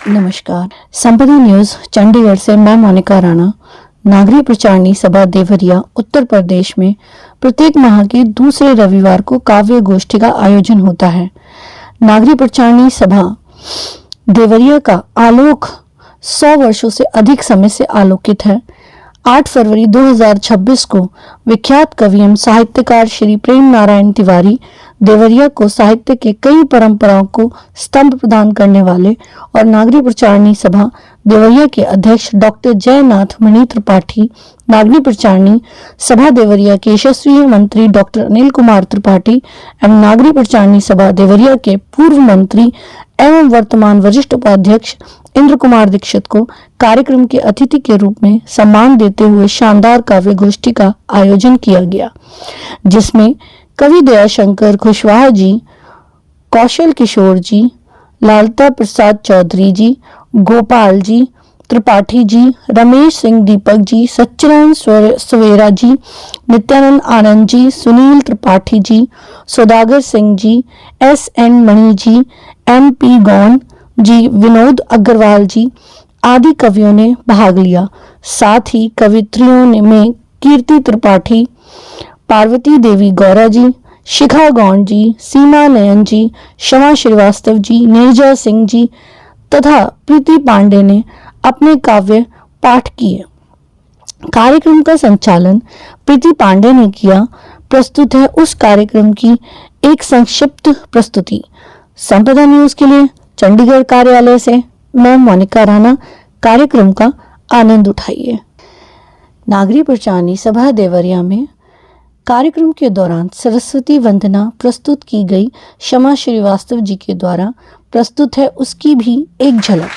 नमस्कार। संपदा न्यूज चंडीगढ़ से मैं मोनिका राणा। नागरिक प्रचारणी सभा देवरिया उत्तर प्रदेश में प्रत्येक माह के दूसरे रविवार को काव्य गोष्ठी का आयोजन होता है। नागरिक प्रचारणी सभा देवरिया का आलोक 100 वर्षों से अधिक समय से आलोकित है। 8 फरवरी 2026 को विख्यात कवि एवं साहित्यकार श्री प्रेम नारायण तिवारी देवरिया को साहित्य के कई परंपराओं को स्तंभ प्रदान करने वाले और नागरिक प्रचारणी सभा देवरिया के अध्यक्ष डॉक्टर जयनाथ मणि त्रिपाठी, नागरिक प्रचारणी सभा देवरिया के यशस्वी मंत्री डॉक्टर अनिल कुमार त्रिपाठी एवं नागरिक प्रचारणी सभा देवरिया के पूर्व मंत्री एवं वर्तमान वरिष्ठ उपाध्यक्ष इंद्र कुमार दीक्षित को कार्यक्रम के अतिथि के रूप में सम्मान देते हुए शानदार काव्य गोष्ठी का आयोजन किया गया, जिसमें कवि दयाशंकर कुशवाहा जी, कौशल किशोर जी, लालता प्रसाद चौधरी जी, गोपाल जी त्रिपाठी जी, रमेश सिंह दीपक जी, सच्चिदानंद सवेरा जी, नित्यानंद आनंद जी, सुनील त्रिपाठी जी, सौदागर सिंह जी, SN मणि जी, MP गौन जी, विनोद अग्रवाल जी आदि कवियों ने भाग लिया। साथ ही कवित्रियों में कीर्ति त्रिपाठी, पार्वती देवी गौरा जी, शिखा गौंड जी, सीमा नयन जी, शमा श्रीवास्तव जी, नीरजा सिंह जी तथा प्रीति पांडे ने अपने काव्य पाठ किए। कार्यक्रम का संचालन प्रीति पांडे ने किया। प्रस्तुत है उस कार्यक्रम की एक संक्षिप्त प्रस्तुति। संपदा न्यूज के लिए चंडीगढ़ कार्यालय से मैं मोनिका राणा। कार्यक्रम का आनंद उठाइए। नागरिक प्रचारणी सभा देवरिया में कार्यक्रम के दौरान सरस्वती वंदना प्रस्तुत की गई। शमा श्रीवास्तव जी के द्वारा प्रस्तुत है उसकी भी एक झलक।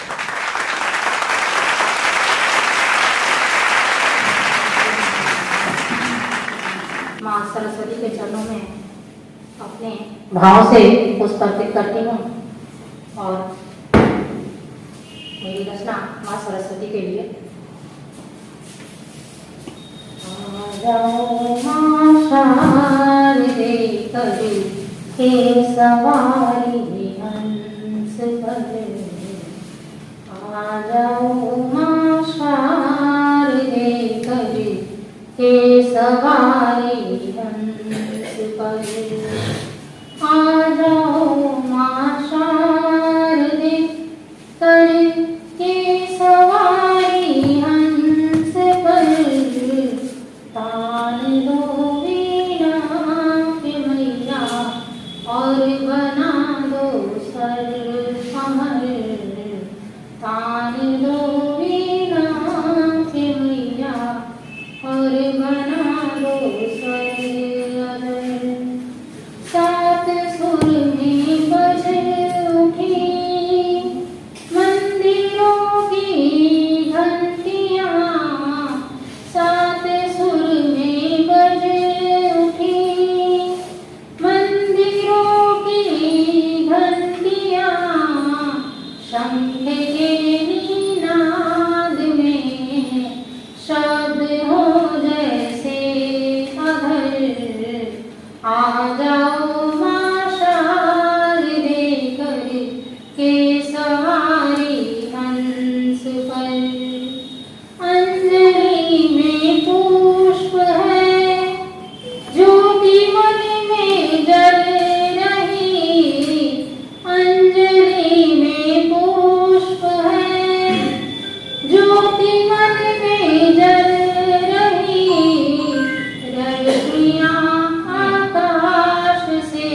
माँ सरस्वती के चरणों में अपने भाव से पुष्प अर्पित करती हूँ और मेरी रचना माँ सरस्वती के लिए। माँ शारदे कवि हे सवारी हंस पर, आ जाओ माँ शारदे कवि हे सवारी हंस पर, आ जाओ माँ शारदे कवि हे सवारी हंस पर, तान दो वीणा के मैया और बना दो सर कमर, तान दो वीणा के मैया और बना दो सर अदर, सात सुर में बज उठी मंदिरों की घंटियां, सात सुर में बज उठी मंदिरों की घंटियां, शंख के निनाद में शब्द हो जैसे अधर, आ जाओ माँ शारदे कवि के सवारी हंस पर, अंजलि में पुष्प है ज्योति मन में जल रही, अंजलि में पुष्प है ज्योति मन में जल रही, रश्मियाँ आकाश से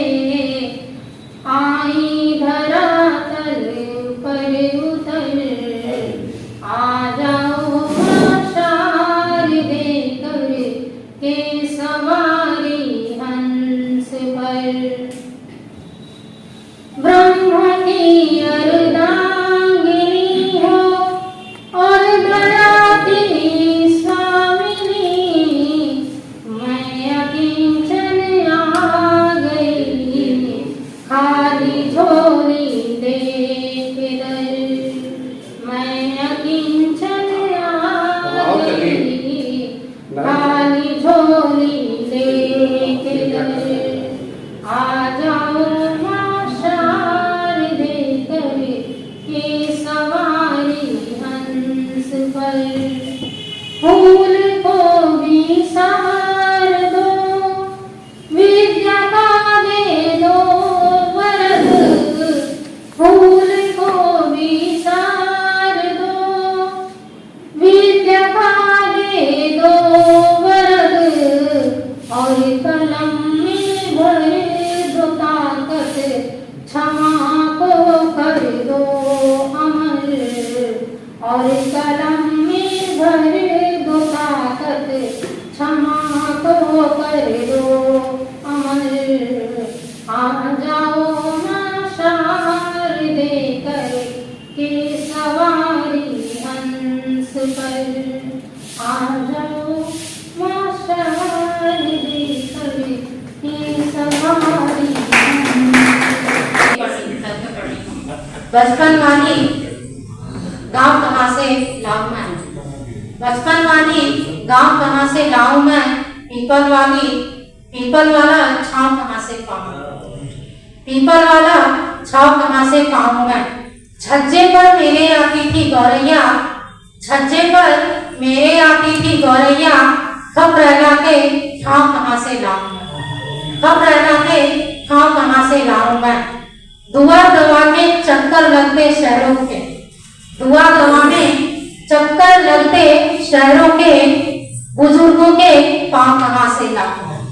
आई धरातल पर उतर, आ जाओ माँ शारदे कवि के सवारी हंस पर, ब्रह्म की अर्धांगिनी हो और दया की स्वामिनी, मैं अकिंचन आ गई खाली झोली देख दर, मैं अकिंचन आ गई खाली झोली देख दर, आ जाओ माँ शारदे कवि क्षमा को कर दो अमर और कलम में भर दो ताकत, क्षमा को कर दो अमर। आ जाओ मशाल देकर के सवारी हंस पर, आ जाओ मशाल देकर के सवारी। बचपन वाली गांव कहाँ से लाऊं मैं, बचपन वाली गांव कहाँ से लाऊं मैं, पीपल वाला छांव कहाँ से पाऊं, पीपल वाला छांव कहाँ से पाऊं मैं। छज्जे पर मेरे आती थी गौरैया, छज्जे पर मेरे आती थी गौरैया, कब रहना के छांव कहाँ से लाऊं मैं, कब रहना के छांव कहाँ से लाऊं मैं। दुआ दबाने चक्कर लगते शहरों के, दुआ दबाने चक्कर लगते शहरों के, बुजुर्गों के पांव कहाँ से लाऊं मैं,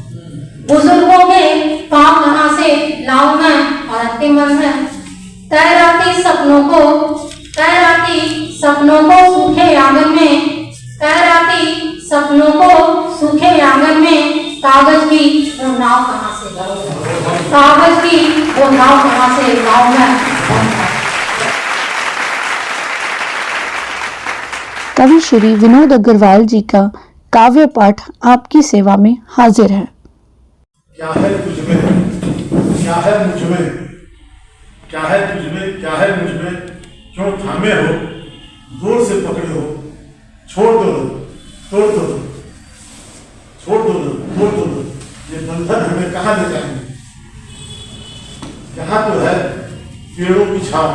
बुजुर्गों के पांव कहाँ से लाऊं मैं। और अंतिम मंत्र है, तैराती सपनों को सूखे आंगन में, तैराती सपनों को सूखे आंगन में, कागज की वो नाव कहाँ से लाऊं, कागज की वो नाव कहाँ से लाऊं मैं। कवि श्री विनोद अग्रवाल जी का काव्य पाठ आपकी सेवा में हाजिर है। क्या है तुझमें, क्या है मुझमें, क्या है तुझमें, क्या है मुझमें, क्यों थामे हो, जोर से पकड़े हो, छोड़ दो, तोड़ दो, छोड़ दो, तोड़ दो, ये बंधन हमें कहाँ ले जाएंगे। यहाँ तो है पेड़ों की छाव।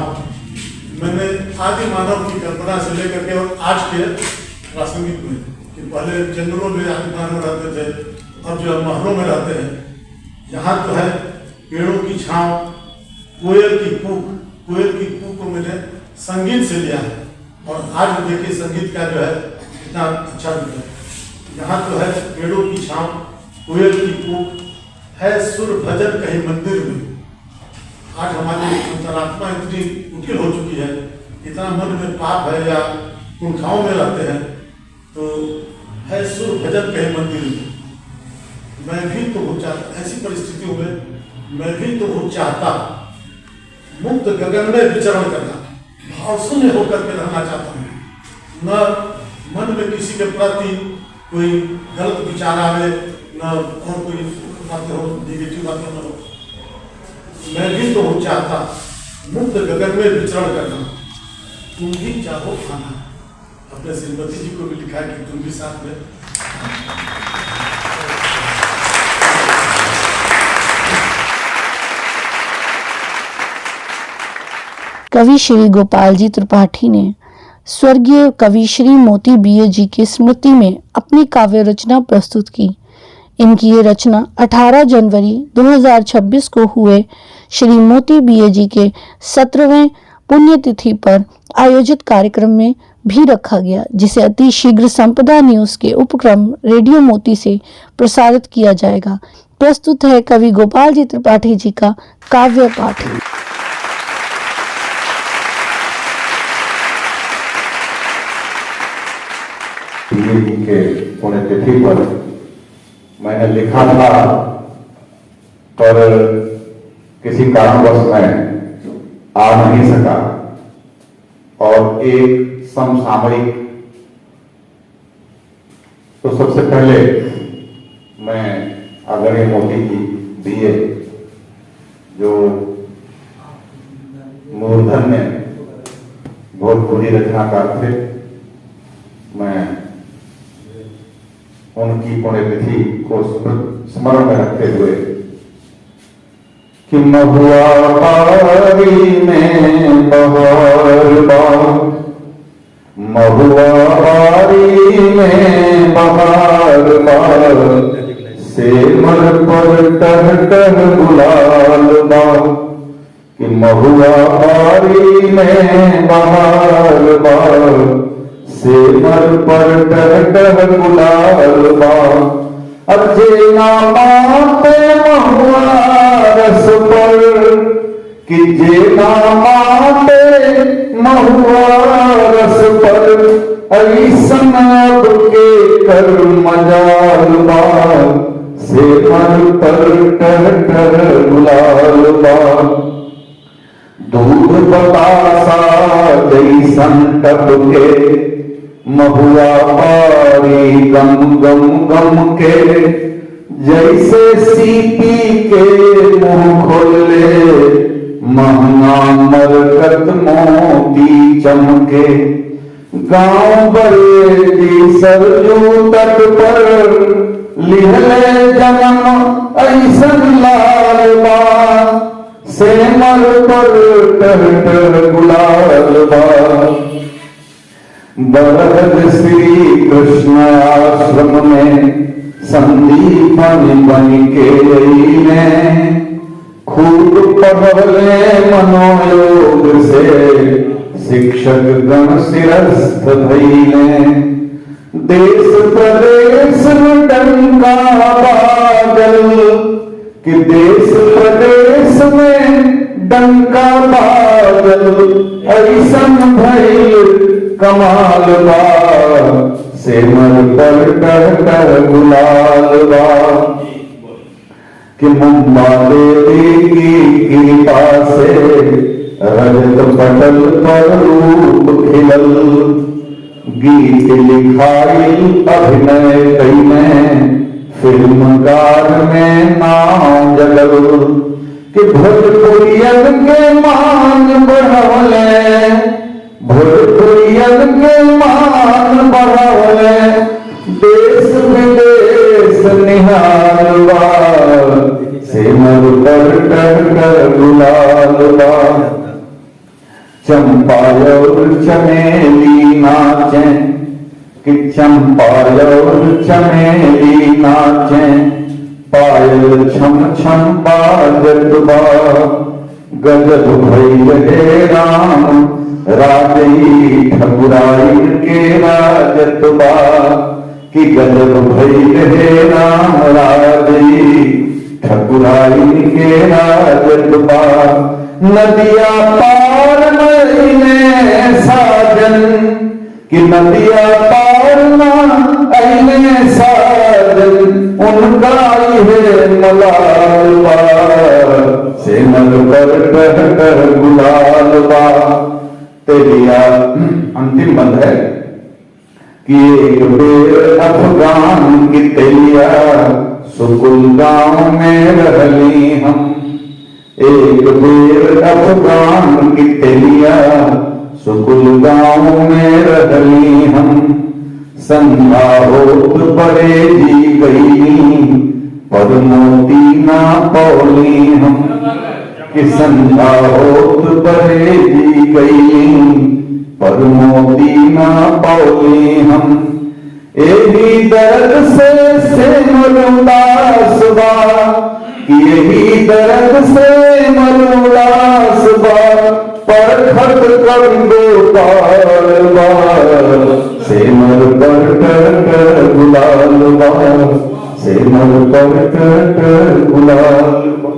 मैंने आदि मानव की कल्पना से लेकर के और आज के प्रासंगिक में, कि पहले जंगलों में आदि मानव रहते थे, अब जो महलों में रहते हैं, यहाँ तो है पेड़ों की छाव, कोयल की कूक, कोयल की कूक को मैंने संगीत से लिया है। और आज देखिए संगीत का जो है कितना अच्छा भी है। यहाँ तो है पेड़ों की छाव, कोयल की कूक, है सुर भजन कहीं मंदिर में। आज हमारी अंतरात्मा इतनी कुटिल हो चुकी है, इतना मन में पाप है या कुंठाओं में रहते हैं, तो है सुर भजन कहीं मंदिर में। मैं भी तो वो चाहता, ऐसी परिस्थितियों में मैं भी तो वो चाहता, मुक्त गगन में विचरण करना, भाव शून्य होकर के रहना चाहता हूँ। न मन में किसी के प्रति कोई गलत विचार आवे, न और कोई बातें हो, निगेटिव बातें न हो। मैं भी तो वो चाहता, मुक्त गगन में विचरण करना, तुम भी चाहो आना। अपने श्रीमती जी को भी लिखा है कि तुम भी साथ में। कवि श्री गोपाल जी त्रिपाठी ने स्वर्गीय कवि श्री मोती बीए जी की स्मृति में अपनी काव्य रचना प्रस्तुत की। इनकी ये रचना 18 जनवरी 2026 को हुए श्री मोती बीए जी के 17वें पुण्यतिथि पर आयोजित कार्यक्रम में भी रखा गया, जिसे अति शीघ्र संपदा न्यूज के उपक्रम रेडियो मोती से प्रसारित किया जाएगा। प्रस्तुत है कवि गोपाल जी त्रिपाठी जी का काव्य पाठ। के पुण्यतिथि पर मैंने लिखा था, पर किसी कारणवश मैं आ नहीं सका। और एक समसामयिक, तो सबसे पहले मैं आदरणीय मोदी जी बीए, जो मूर्धन में भोजपुरी रचनाकार थे, मैं उनकी पुण्यतिथि को स्मरण में रखते हुए कि महुआ बारी में बहार बार, महुआ बारी में बहार बार, सेमर पर टह टह गुलाल बार, कि महुआ बारी में बहार बार, सेमर पर टह टह गुलाल बार, अर्जे नामा पे महुआ रस पर, कि जे माटे महुआ रस पर ऐसन अब के कर मजाल बा से मर पर टहटर गुलाल बा दूध बतासा जैसन टपके महुआ पारी गम गम गम के जैसे सीपी के मुंह खोले महंगा मरकत मोती चमके गांव बड़े सरजू तट पर लिहले जन्म ऐसन लाल बा से मर पर टहटर गुलाल बा बरहद श्री कृष्ण आश्रम में संदीपन बन के अइले खूब पढ़ले मनोयोग से शिक्षक गण शिरस्थ भइले देश प्रदेश में डंका बाजल कि देश प्रदेश में डंका बाजल ऐसन भइल कमाल बा से मर पर टहटर गुलाल बा कि मुंबा देवी की कृपा से रजत पटल पर रूप खिलल गीत लिखाई अभिनय कईने फिल्मकार में नाम जगल कि भोजपुरियन के मान बढ़वले भोजपुरियन के मान बढ़वले देश विदेश निहारवा से मर पर टहटर गुलाल बा चंपा और चमेली नाचे कि चंपा और चमेली नाचे पायल छम छम बाजत बा गजब भइल हे राम राजई ठकुराई के राजत बा कि गजब भइल हे राम राजई ठकुराई के राजत बा नदिया पार महीने साजन कि नदिया पार ना अइने साजन उनका है मलालबा से नल पर टहटर गुलालबा तेलिया अंतिम बंद है कि एक बेर अफगान की तेलिया सुकुल गांव में रहली हम एक बेर अफगान की तेलिया सुकुल गांव में रहली हम संध्या होत बड़े जी गई पर मोती ना पौली हम कि संध्या होत बड़े जी गई पर मोती ना पौली हम यही दर्द से मरुदास बा यही दर्द से मरुदास बा पर खत कर दो पालबा से मर पर टहटर गुलाल बा से मर पर टहटर गुलाल बा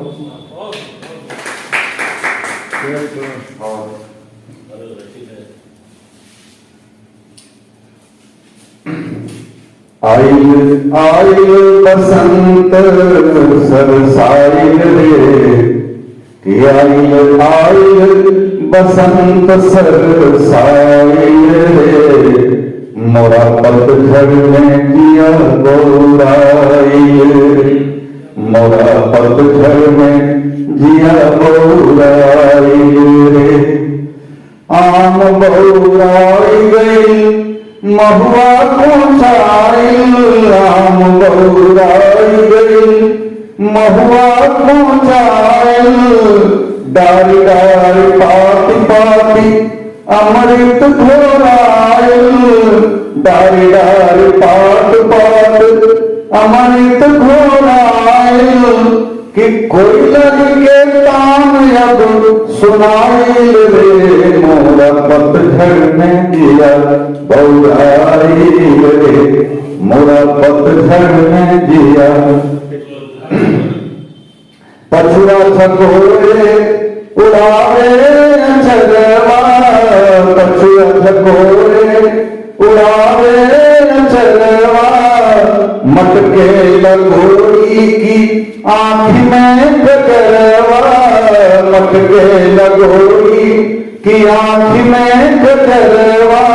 आइल आइल बसंत सरसाइल रे कि आइल आइल बसंत सरसाइल रे मोरा पतझड़ में जिया बोराइल मोरा पतझड़ में जिया बोराइल रे आम बौराई गई महुआ पहुँचाइल राम बौराई गई महुआ पहुँचाइल डारी डारी पाती पाती अमृत घोराइल डारी डारी पात पात अमृत घोराइल कि कोई लग के तान अब सुनाइल रे मोरा पतझड़ में जिया बौराइल रे मोरा पतझड़ में जिया पछुआ छकोरे उड़ावे चलवा कछुआ झकोरे, उड़ावे चलवा मटके लगोरी की आँख में गजरवा, मटके लगोरी की आँख में गजरवा,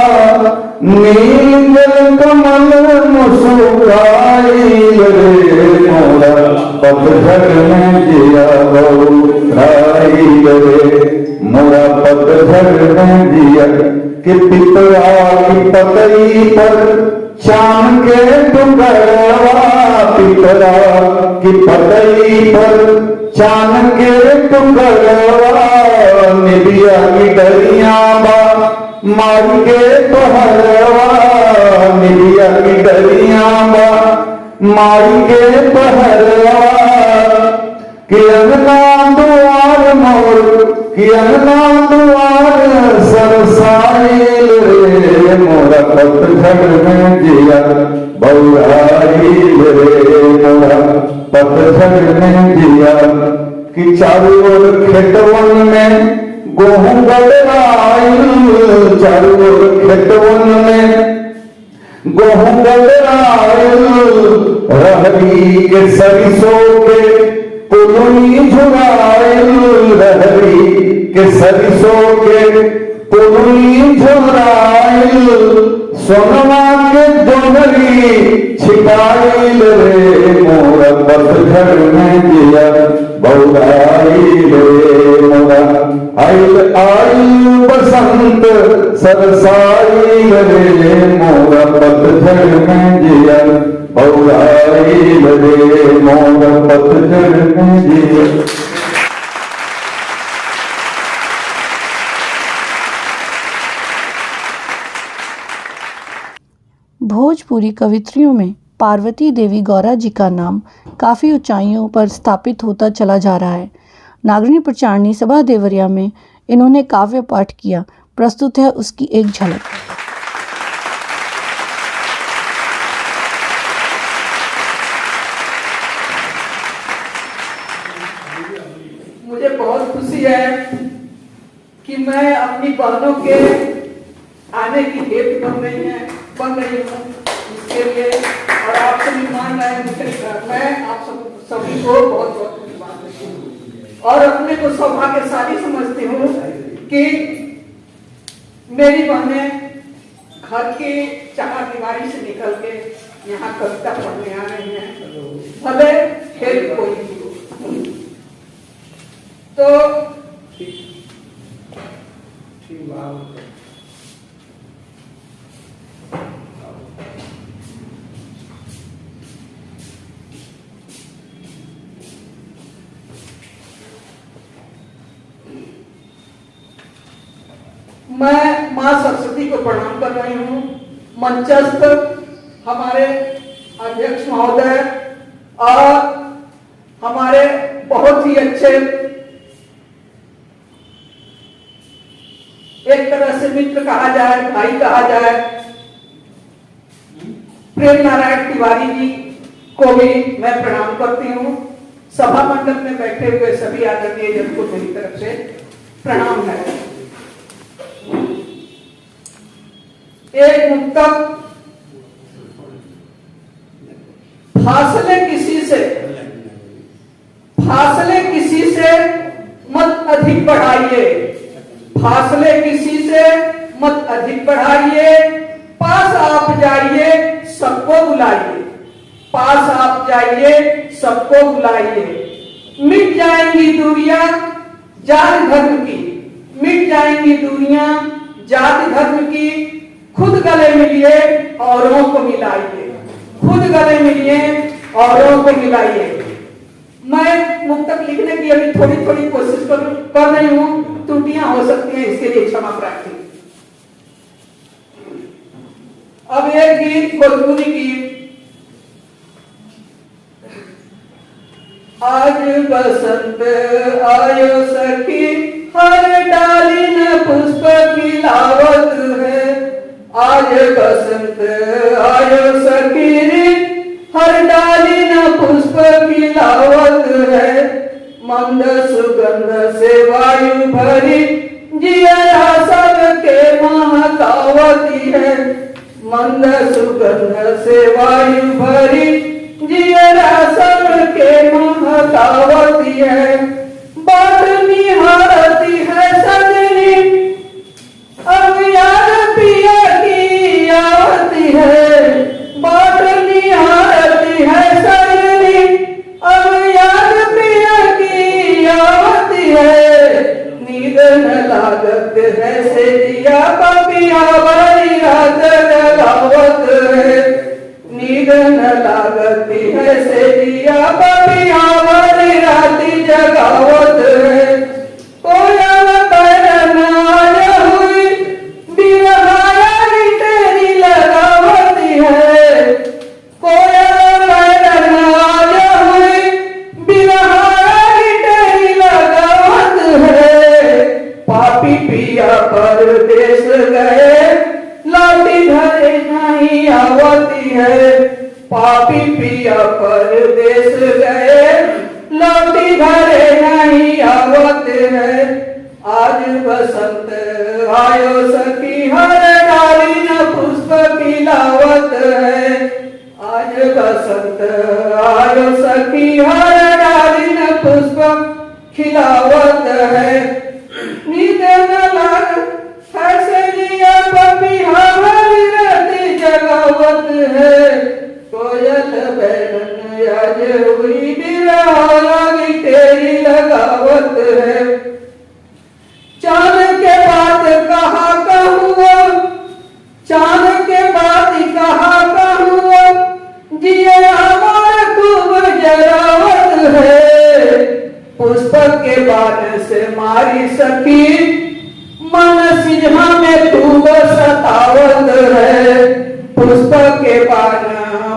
नील कमल मुस्कुराई रे मोरा पतझड़ में जिया बहुराई रे मोरा पतझड़ में जिया कि पिपरा की पतई पर चांद के टुकड़वा, पिपरा की पतई पर चांद के टुकड़वा, निबिया की डरिया बा मारी के पहरवा, निबिया की डरिया बा मारी के पहरवा, कि अंगना दुआर मोर, कि अंगना दुआर सरसाइल रे मोरा पतझड़ में जिया बहुराइल रे मोरा पतझड़ में जिया, कि चारों ओर खेतवन में गेहूं गड़राइल, चारों ओर खेतवन में गेहूं गड़राइल, रहरी के सरसों के पुलनी झुराइल, रहरी के सरसों के पुलनी झुराइल, सोनवा के जोहरी छिपाइल रे मोरा पतझड़ में जिया बहुराइल रे मोरा, आइल आइल बसंत सरसाइल रे मोरा पतझड़ में जिया बहुराइल रे मोरा पतझड़ में जिया। भोजपुरी कवित्रियों में पार्वती देवी गौरा जी का नाम काफ़ी ऊंचाइयों पर स्थापित होता चला जा रहा है। नागरिणी प्रचारणी सभा देवरिया में इन्होंने काव्य पाठ किया। प्रस्तुत है उसकी एक झलक। मुझे बहुत खुशी है कि मैं अपनी बहनों के आने की हेतु बन रही हूँ इसके लिए, और आप सभी मान रहे हैं मुझे। मैं आप सभी को बहुत बहुत धन्यवाद देती हूँ और अपने को सौभाग्यशाली समझती हूँ कि मेरी बहनें घर की चारदीवारी से निकल के यहाँ कविता पढ़ने आ रही हैं, भले खेल कोई भी हो। तो मैं माँ सरस्वती को प्रणाम कर रही हूँ। मंचस्थ हमारे अध्यक्ष महोदय और हमारे बहुत ही अच्छे, एक तरह से मित्र कहा जाए, भाई कहा जाए, प्रेम नारायण तिवारी जी को भी मैं प्रणाम करती हूँ। सभा मंडप में बैठे हुए सभी आदरणीय जन को मेरी तरफ से प्रणाम है। एक मुक्तक, फासले किसी से मत अधिक बढ़ाइए, फासले किसी से मत अधिक बढ़ाइए, पास आप जाइए सबको बुलाइए, पास आप जाइए सबको बुलाइए। मिट जाएंगी दूरियां जाति धर्म की, मिट जाएंगी दूरियां जाति धर्म की, खुद गले मिलिए औरों को मिलाइए, खुद गले मिलिए औरों को मिलाइए। मैं मुक्तक लिखने की अभी थोड़ी थोड़ी कोशिश कर रही हूँ, त्रुटियां हो सकती हैं, इसके लिए क्षमा प्रार्थी। अब एक गीत भोजपुरी गीत। आज बसंत आयो सखी, हर डाली न पुष्प खिलावत है, आज बसंत आयो सखी रे, हर डाली न पुष्प खिलावत है, मंद सुगंध सुगंध से वायु भरी जिया सबके महकावती है। मंद सुगंध से वायु भरी जिया सबके महकावती है। बात निहारती है सजनी अब याद पिया की आवती है। बात निहारती है सजनी अब याद पिया की आवती है। नींद न लागत है से दिया पपिया बड़ी रात जगावत है। नींद न लागती है से दिया पपिया बड़ी रात जगावत है। कोयल पैरन आया हुई बिरहाया तेरी लगावती है। कोयल पैरन आया हुई बिरहाया तेरी लगावत है। पापी पिया परदेश गए लाठी धरे नहीं आवती है। पापी पिया परदेश गए लाठी धरे नहीं आवत है। आज बसंत आयो सखी हर डाली न पुष्प खिलावत है। आज बसंत आयो सखी हर डाली न पुष्प खिलावत है। नींद न लाग ऐसे लिया पपी हमारी राती जगावत है। कोयल बैरन आज हुई बिरहागी तेरी लगावत है। चांद के बाद कहा कहूँ चांद के बाद कहा कहूँ जिये हमारे खूब जरावत है। पुष्पक के बाण से मारी सखी मन सिजहा में खूब सतावत है। पुष्पक के बाण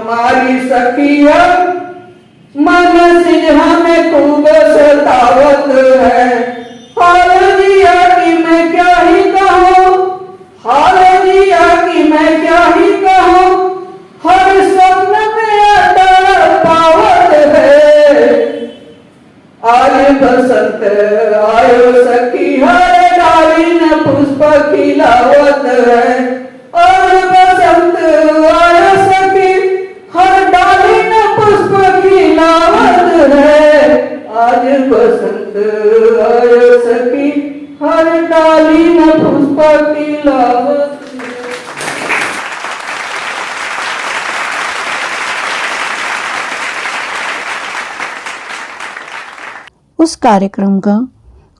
मारी सखिया मन सिजहा में खूब सतावत है। हाल जिया की मैं क्या ही कहूँ हाल जिया की मैं क्या ही कहूँ हर स्वप्न में अटल पावत है। आज बसंत आयो सखी हर डाली न पुष्प खिलावत है। आज बसंत आयो सखी हर डाली न पुष्प खिलावत है। आज बसंत आयो सखी हर डाली न पुष्प खिलावत है। उस कार्यक्रम का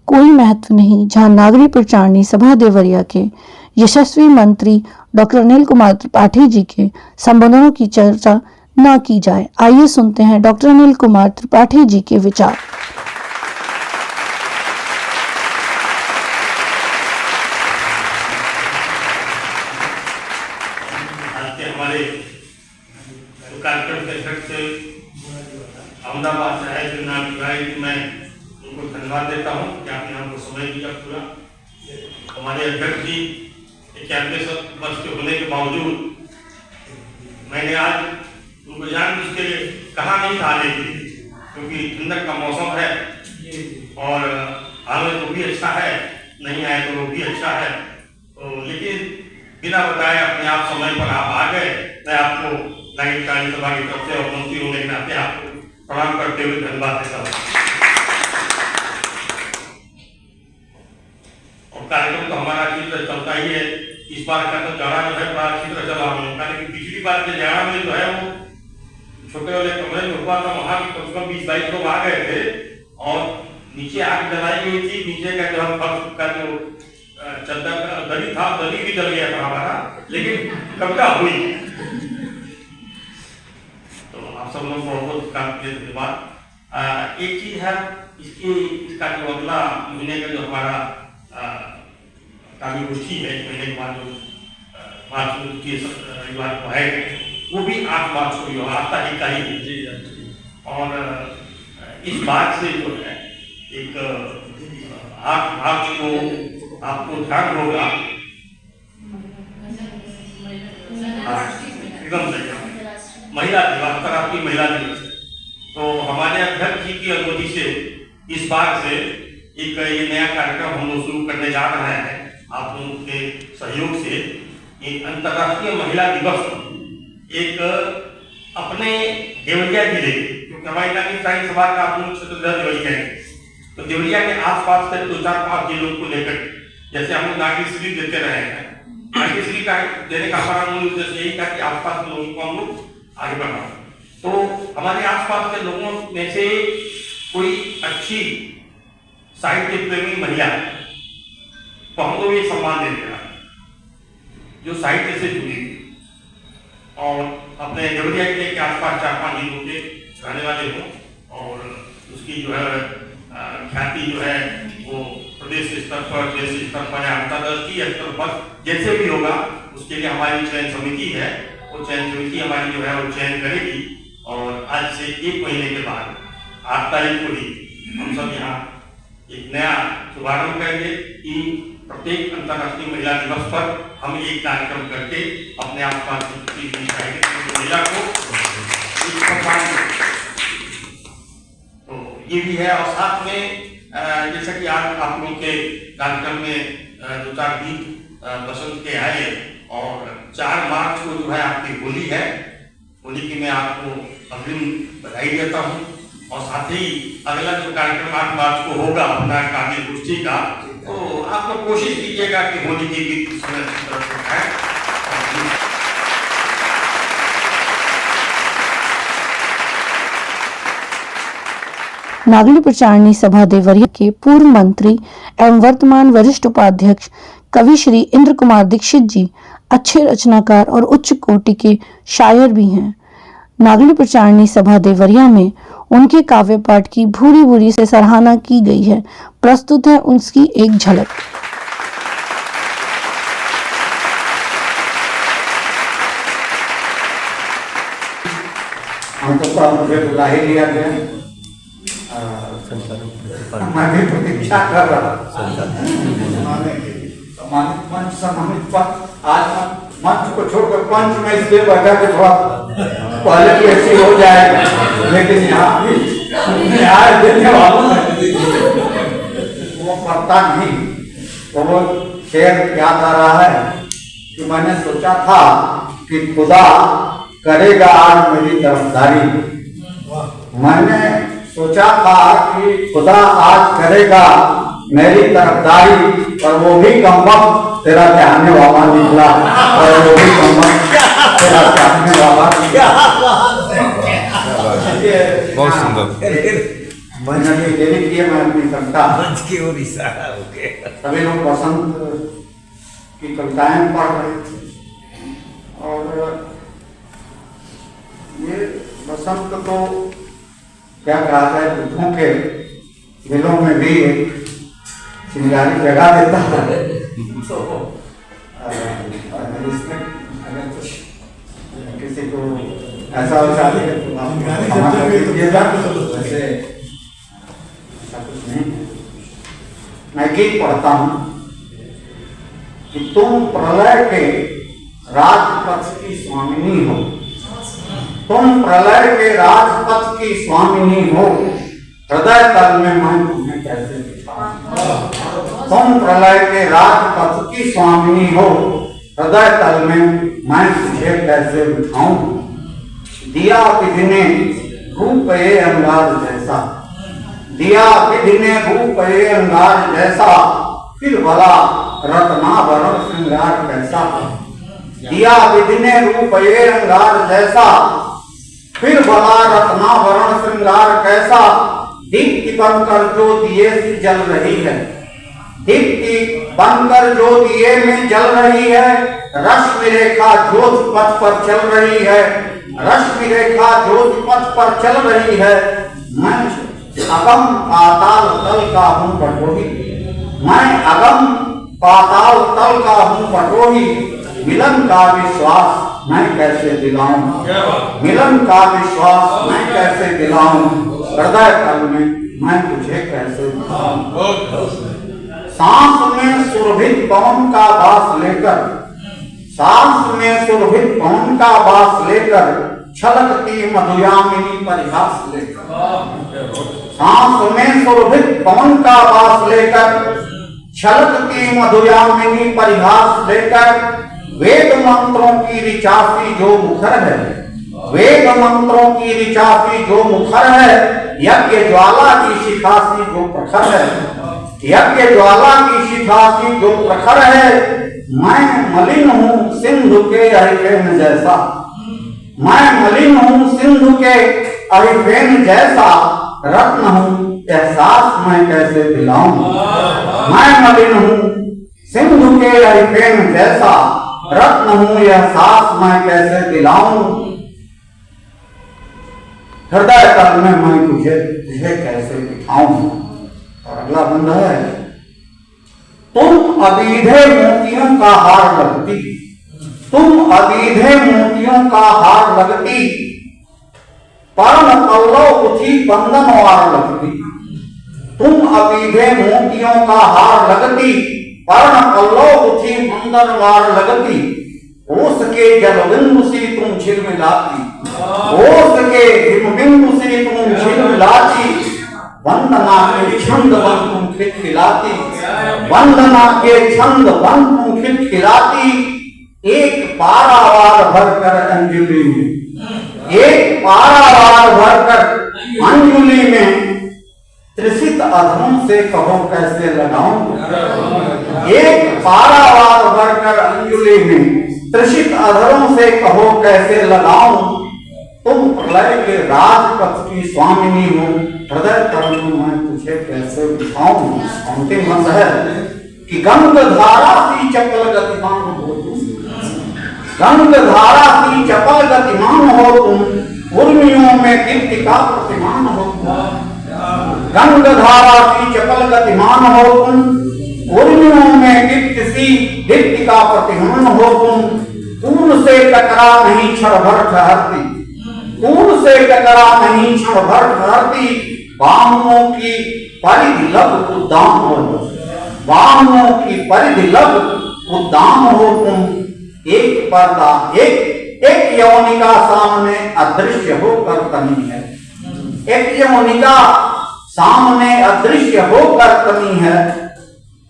कोई महत्व नहीं जहां नागरिक प्रचारणी सभा देवरिया के यशस्वी मंत्री डॉक्टर अनिल कुमार त्रिपाठी जी के संबोधनों की चर्चा न की जाए। आइए सुनते हैं डॉक्टर अनिल कुमार त्रिपाठी जी के विचार। आज के हमारे कार्यक्रम के अध्यक्ष अहमदाबाद शहर के नाम विभाग मैं उनको धन्यवाद देता हूँ कि आपने हमको समय दिया पूरा। हमारे अध्यक्ष जी 91 वर्ष के होने के बावजूद मैंने आज उनको जानबूझ के कहा नहीं था आने के लिए, क्योंकि ठंडक का मौसम है और आने तो भी अच्छा है, नहीं आए तो वो भी अच्छा है। तो लेकिन बिना बताए अपने आप समय पर आप आ गए। मैं आपको नागरिक प्रचारणी सभा की तरफ से और मंत्री होने के नाते आपको प्रणाम करते हुए धन्यवाद देता हूँ। और कार्यक्रम तो हमारा अच्छी तरह चलता ही है। इस बार का तो जाड़ा जो है बड़ा अच्छी तरह चला हम लोग का, लेकिन पिछली बार के जाड़ा में जो है वो छोटे वाले कमरे में हुआ था, वहां भी कम से कम 20-22 लोग आ गए थे और नीचे आग जलाई गई थी। नीचे का जो हम फर्श का जो चद्दर का दरी था, दरी भी जल गया था हमारा, लेकिन कविता हुई। तो आप सब लोग बहुत बहुत काम किए, धन्यवाद। एक चीज है इसका जो अगला महीने का जो हमारा काव्य गोष्ठी है, इस महीने के बाद जो मार्च के रविवार को है, वो भी 8 मार्च को ही आता ही का ही। और इस बात से जो है एक 8 मार्च को आपको ध्यान होगा, एकदम सही महिला दिवस, अंतर्राष्ट्रीय महिला दिवस। तो हमारे अध्यक्ष जी की अनुमति से इस बार से एक ये नया कार्यक्रम हम लोग शुरू करने जा रहे हैं आप लोगों के सहयोग से। ये अंतर्राष्ट्रीय महिला दिवस एक अपने देवरिया जिले, क्योंकि हमारी नागरिक साहित्य सभा का आप लोग क्षेत्र देवरिया है, तो देवरिया के आसपास से 2-4-5 जिलों को लेकर जैसे हम लोग नागरिकश्री देते रहे हैं, नागरिकश्री का देने का हमारा मूल उद्देश्य यही था कि आसपास के लोगों को हम लोग आगे बढ़ाएं। तो हमारे आसपास के लोगों में से कोई अच्छी साहित्य प्रेमी महिला तो हम लोग ये सम्मान देते हैं जो साहित्य से जुड़ी हुई और अपने देवरिया जिले के आसपास 4-5 जिलों के रहने वाले हों और उसकी जो है ख्याति जो है वो प्रदेश स्तर पर, देश स्तर पर या अंतर्राष्ट्रीय स्तर पर जैसे भी होगा उसके लिए हमारी चयन समिति है, वो चयन समिति हमारी जो है वो चयन करेगी। और आज से 1 महीने के बाद 8 तारीख को ही हम सब यहाँ एक नया शुभारंभ करेंगे कि प्रत्येक अंतर्राष्ट्रीय महिला दिवस पर हम एक कार्यक्रम करके अपने आसपास की महिला को एक सम्मान दें। तो ये भी है और साथ में जैसा कि आज आप लोगों के कार्यक्रम में 2-4 गीत पसंद के आए और 4 मार्च को जो है आपकी होली है, होली की मैं आपको अग्रिम बधाई देता हूँ। और साथ ही अगला जो कार्यक्रम 8 मार्च को होगा अपना काव्य गोष्ठी का, तो आप लोग कोशिश कीजिएगा कि होली के गीत इस समय उठाएं। नागरिक प्रचारणी सभा देवरिया के पूर्व मंत्री एवं वर्तमान वरिष्ठ उपाध्यक्ष कवि श्री इंद्र कुमार दीक्षित जी अच्छे रचनाकार और उच्च कोटि के शायर भी हैं। नागरिक प्रचारणी सभा देवरिया में उनके काव्य पाठ की भूरी भूरी से सराहना की गई है। प्रस्तुत है उसकी एक झलक। हमको मुझे बुला ही लिया गया, मैं भी प्रतीक्षा कर रहा सम्मानित मंच, सम्मानित पद। आज मंच को छोड़कर पंच में इसलिए बैठा कि थोड़ा पहले भी ऐसी हो जाएगा, लेकिन यहाँ भी न्याय देने वालों वो पता नहीं। तो वो शेर याद आ रहा है कि मैंने सोचा था कि खुदा करेगा आज मेरी तरफदारी। मैंने सोचा था कि खुदा आज करेगा मेरी तरफदारी, और वो भी कमबख्त तेरा चाहने वाला निकला, और वो भी कमबख्त तेरा चाहने वाला निकला। बहुत सुंदर। मैंने ये डेली किए, मैं अपनी कविता मंच की ओर इशारा हो गया। सभी लोग बसंत की कविताएं पढ़ रहे थे, और ये बसंत तो क्या कहा जाए, बुद्धों के दिलों में भी एक चिंगारी जगा देता है। तो इसमें अगर कुछ किसी को ऐसा हो जाता है तो आप कीजिएगा, वैसे ऐसा कुछ नहीं है। मैं गीत पढ़ता हूँ कि तुम प्रलय के राजपथ की स्वामिनी हो, तुम प्रलय के राजपथ की स्वामिनी हो, हृदय तल में मैं तुम्हें कैसे दिखाऊं। तुम प्रलय के राजपथ की स्वामिनी हो, हृदय तल में मैं तुझे कैसे दिखाऊं। दिया विधि ने रूप ये अंगार जैसा, दिया विधि ने रूप ये अंगार जैसा, फिर भला रत्नाभरण श्रृंगार कैसा। दिया विधि ने रूप ये अंगार जैसा, फिर भला रत्नाभरण श्रृंगार कैसा। दीप्ति बनकर जो दिए से जल रही है, दीप्ति बनकर जो दिए में जल रही है, रश्मि रेखा ज्योति पथ पर चल रही है, रश्मि रेखा ज्योति पथ पर चल रही है। मैं अगम पाताल तल का हूँ पटोही, मैं अगम पाताल तल का हूँ पटोही, मिलन का विश्वास मैं कैसे दिलाऊं, मिलन का विश्वास मैं कैसे दिलाऊं, हृदय तल में मैं तुझे कैसे दिखाऊं। सांस में सुरभित पवन का वास लेकर, सांस में सुरभित पवन का वास लेकर, छलकती मधुयामिनी परिहास लेकर। सांस में सुरभित पवन का वास लेकर, छलकती मधुयामिनी परिहास लेकर, वेद मंत्रों की ऋचासी जो मुखर है, वेद मंत्रों की ऋचासी जो मुखर है, यज्ञ ज्वाला की शिखासी जो प्रखर है, यज्ञ ज्वाला की शिखासी जो प्रखर है। मैं मलिन हूँ सिंधु के अहिफेन जैसा, मैं मलिन हूँ सिंधु के अहिफेन जैसा, रत्न हूँ एहसास मैं कैसे दिलाऊं। मैं मलिन हूँ सिंधु के अहिफेन जैसा, रत्न हूँ एहसास मैं कैसे दिलाऊं। हृदय तल में मैं तुझे कैसे दिखाऊं। और अगला बंद है, तुम अबीधे मोतियों का हार लगती, तुम अबीधे मोतियों का हार लगती, परम पल्लव उठी बंधन वार लगती। तुम अबीधे मोतियों का हार लगती, परम पल्लव उठी बंधन वार लगती। ओस के जलबिंदु से तुम झिलमिलाती, ओस के हिमबिंदु से तुम झिलमिलाती। वंदना के छंद बन तुम खिलखिलाती, वंदना के छंद बन तुम खिलखिलाती। एक पारावार भरकर अंजुलि में, एक पारावार भरकर अंजुलि में, त्रिषित अधरों से कहो कैसे लगाऊं। एक पारावार भरकर अंजुलि में, त्रिषित अधरों से कहो कैसे लगाऊं। तुम प्रलय के राजपथ की स्वामिनी हो, हृदय तल में मैं तुझे कैसे दिखाऊं। अंतिम मंत्र है कि गंग धारा सी चपल गतिमान हो तुम, गंग धारा सी चपल गतिमान हो तुम, उर्मियों में कीर्ति का प्रतिमान हो तुम। गंग धारा सी चपल गतिमान हो तुम, उर्मियों में कीर्ति का प्रतिमान हो तुम। पूर्ण से टकरा नहीं क्षण भर ठहरती, पूर्ण से टकरा नहीं क्षण भर ठहरती। बाहुओं की परिधि लब उद्दाम हो, बाहुओं की परिधि लब उद्दाम हो तुम। एक पर्दा एक यौनिका सामने अदृश्य होकर तनी है, एक यौनिका सामने अदृश्य होकर तनी है।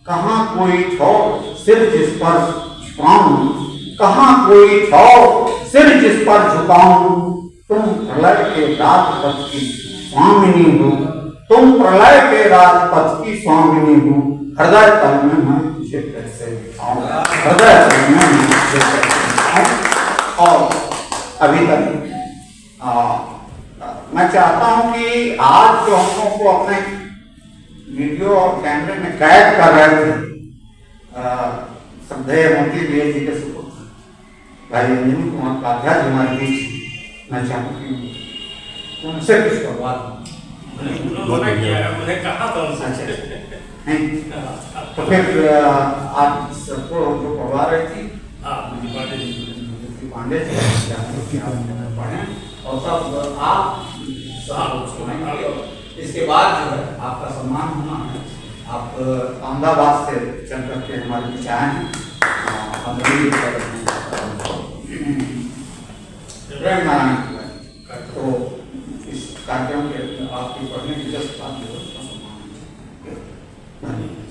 कहाँ कोई ठोर सिर जिस पर झुकाऊं, कहाँ कोई ठोर सिर जिस पर झुकाऊं। तुम प्रलय के राजपथ की स्वामिनी हो, तुम प्रलय के राजपथ की स्वामिनी हो। हृदय तल में मैं तुझे कैसे दिखाऊं, हृदय तल में मैं तुझे कैसे दिखाऊं। और अभी तक मैं चाहता हूं कि आज जो हम लोगों को अपने वीडियो और कैमरे में कैद कर रहे थे, श्रद्धेय मोती देव जी के सुपुत्र भाई अंजनी कुमार उपाध्याय जी हमारे बीच, मैं चाहूँ कि उनसे कुछ बात मैंने कहा था उनसे। नहीं तो फिर आप सबको जो पढ़वा रही थी पांडे जी पढ़े और सब आप इसके बाद जो है आपका सम्मान होना है। आप अहमदाबाद से चल करके हमारे बीच आए हैं। तो इस कार्यक्रम के आपकी पढ़ने की जस्ट बात जो